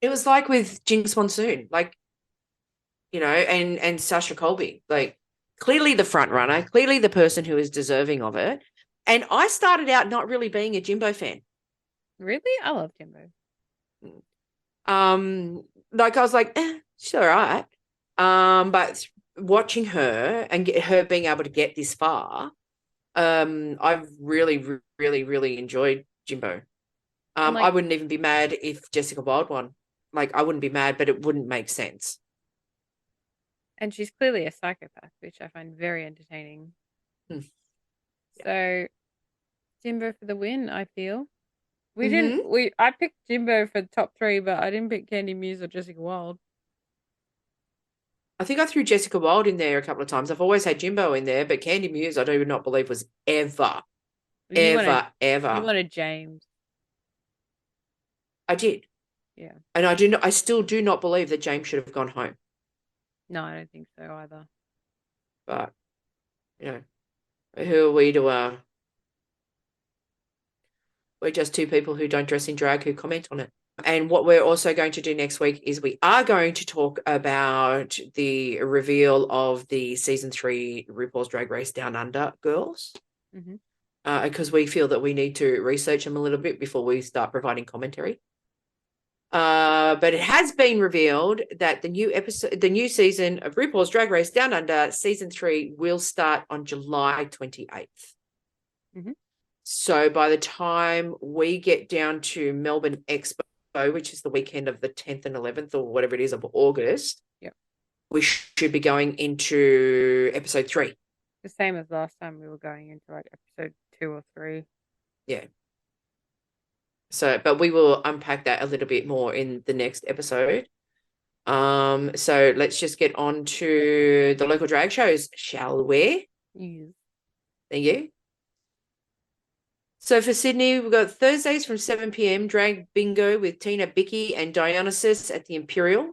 [SPEAKER 7] it was like with Jinx Monsoon, like, you know, and Sasha Colby, like, clearly the front runner, clearly the person who is deserving of it. And I started out not really being a Jimbo fan.
[SPEAKER 6] Really? I love Jimbo.
[SPEAKER 7] Like, I was like, she's all right. But watching her and her being able to get this far, I've really, really, really enjoyed Jimbo.
[SPEAKER 6] Like,
[SPEAKER 7] I wouldn't even be mad if Jessica Wilde won. Like, I wouldn't be mad, but it wouldn't make sense.
[SPEAKER 6] And she's clearly a psychopath, which I find very entertaining. So, Jimbo for the win, I feel. I picked Jimbo for the top 3, but I didn't pick Candy Muse or Jessica Wilde.
[SPEAKER 7] I think I threw Jessica Wilde in there a couple of times. I've always had Jimbo in there, but Candy Muse, I do not believe was ever.
[SPEAKER 6] You wanted James.
[SPEAKER 7] I did.
[SPEAKER 6] Yeah.
[SPEAKER 7] And I still do not believe that James should have gone home.
[SPEAKER 6] No, I don't think so either.
[SPEAKER 7] But, you know, who are we to we're just 2 people who don't dress in drag who comment on it. And what we're also going to do next week is we are going to talk about the reveal of the season 3 RuPaul's Drag Race Down Under girls. Because we feel that we need to research them a little bit before we start providing commentary. But it has been revealed that the new season of RuPaul's Drag Race Down Under season 3 will start on July 28th. So by the time we get down to Melbourne Expo, which is the weekend of the 10th and 11th or whatever it is of August, we should be going into episode 3.
[SPEAKER 6] The same as last time, we were going into like episode 2 or 3.
[SPEAKER 7] Yeah. So, but we will unpack that a little bit more in the next episode. So let's just get on to the local drag shows, shall we?
[SPEAKER 6] Yes.
[SPEAKER 7] Thank you. So for Sydney, we've got Thursdays from 7 p.m. Drag Bingo with Tina Bicky and Dionysus at the Imperial.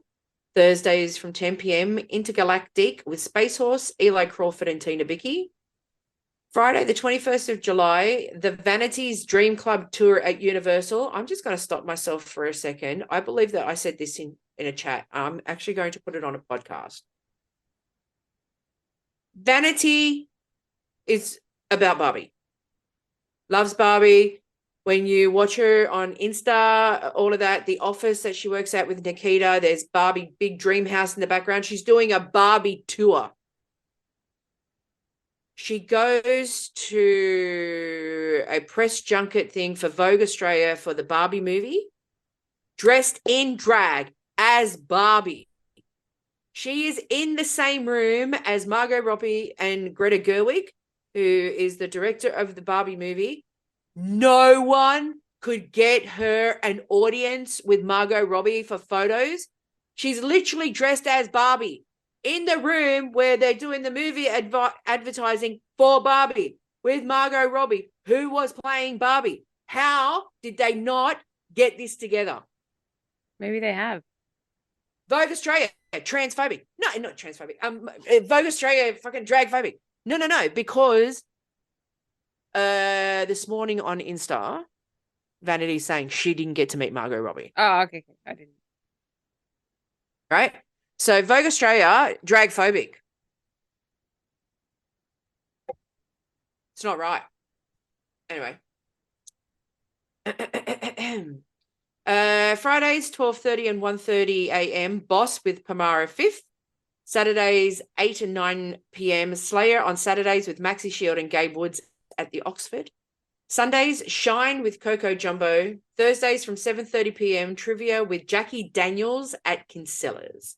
[SPEAKER 7] Thursdays from 10 p.m. Intergalactic with Space Horse, Eli Crawford and Tina Bicky. Friday, the 21st of July, the Vanities Dream Club Tour at Universal. I'm just going to stop myself for a second. I believe that I said this in a chat. I'm actually going to put it on a podcast. Vanity is about Barbie. Loves Barbie. When you watch her on Insta, all of that, the office that she works at with Nikita, there's Barbie big dream house in the background. She's doing a Barbie tour. She goes to a press junket thing for Vogue Australia for the Barbie movie, dressed in drag as Barbie. She is in the same room as Margot Robbie and Greta Gerwig, who is the director of the Barbie movie. No one could get her an audience with Margot Robbie for photos. She's literally dressed as Barbie in the room where they're doing the movie advertising for Barbie with Margot Robbie, who was playing Barbie. How did they not get this together?
[SPEAKER 6] Maybe they have.
[SPEAKER 7] Vogue Australia, transphobic. No, not transphobic. Vogue Australia, fucking dragphobic. No, because this morning on Insta, Vanity's saying she didn't get to meet Margot Robbie.
[SPEAKER 6] Oh, okay. I didn't.
[SPEAKER 7] Right? So Vogue Australia, dragphobic. It's not right. Anyway. Fridays 12:30 and 1:30 a.m. Boss with Pamara Fifth. Saturdays 8 and 9 p.m. Slayer on Saturdays with Maxi Shield and Gabe Woods at the Oxford. Sundays Shine with Coco Jumbo. Thursdays from 7:30 p.m. Trivia with Jackie Daniels at Kinsella's.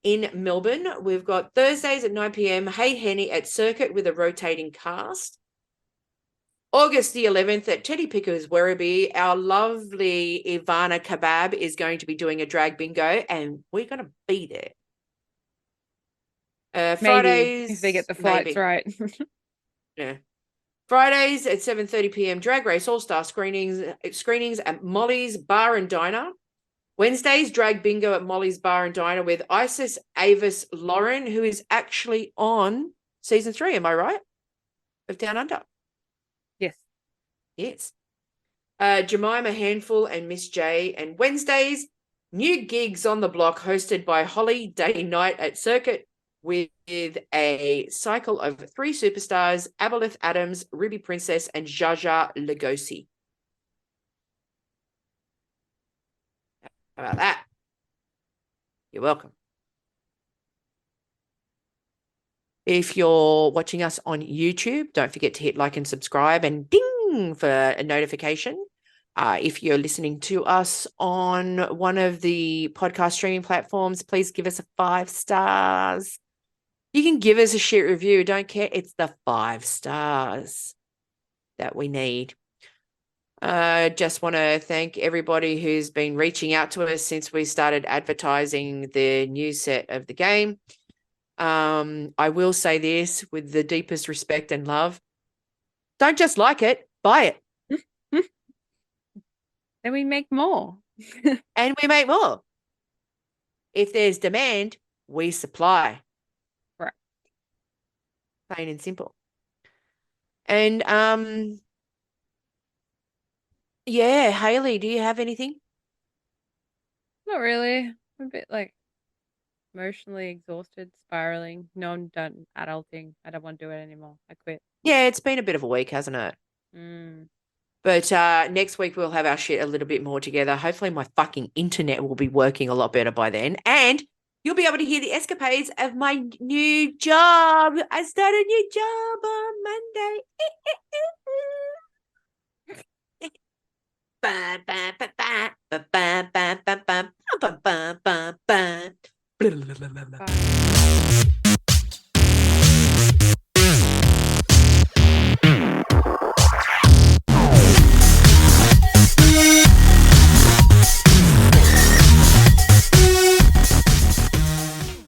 [SPEAKER 7] In Melbourne, we've got Thursdays at 9 p.m. Hey Henny at Circuit with a rotating cast. August the 11th at Teddy Picker's Werribee, our lovely Ivana Kebab is going to be doing a drag bingo, and we're going to be there. Fridays,
[SPEAKER 6] maybe if they get the flights right.
[SPEAKER 7] Yeah. Fridays at 7:30 p.m. Drag Race All-Star screenings at Molly's Bar and Diner. Wednesdays, drag bingo at Molly's Bar and Diner with Isis Avis Lauren, who is actually on season 3, am I right? Of Down Under. Yes. Jemima Handful and Miss J. And Wednesdays, new gigs on the block hosted by Holly Day Night at Circuit with a cycle of 3 superstars, Aboleth Adams, Ruby Princess, and Jaja Lugosi. How about that? You're welcome. If you're watching us on YouTube, don't forget to hit like and subscribe and ding for a notification. If you're listening to us on one of the podcast streaming platforms, please give us a 5 stars. You can give us a shit review. Don't care. It's the 5 stars that we need. Just want to thank everybody who's been reaching out to us since we started advertising the new set of the game. I will say this with the deepest respect and love. Don't just like it, buy it.
[SPEAKER 6] Then we make more.
[SPEAKER 7] And we make more. If there's demand, we supply.
[SPEAKER 6] Right.
[SPEAKER 7] Plain and simple. And yeah, Hayley, do you have anything?
[SPEAKER 6] Not really. I'm a bit like emotionally exhausted, spiraling. No, I'm done adulting. I don't want to do it anymore. I quit.
[SPEAKER 7] Yeah, it's been a bit of a week, hasn't it? But next week we'll have our shit a little bit more together. Hopefully my fucking internet will be working a lot better by then. And you'll be able to hear the escapades of my new job. I start a new job on Monday. Ba, ba, ba, ba, ba, ba, ba, ba, ba, ba, ba, ba, ba.
[SPEAKER 6] Bye.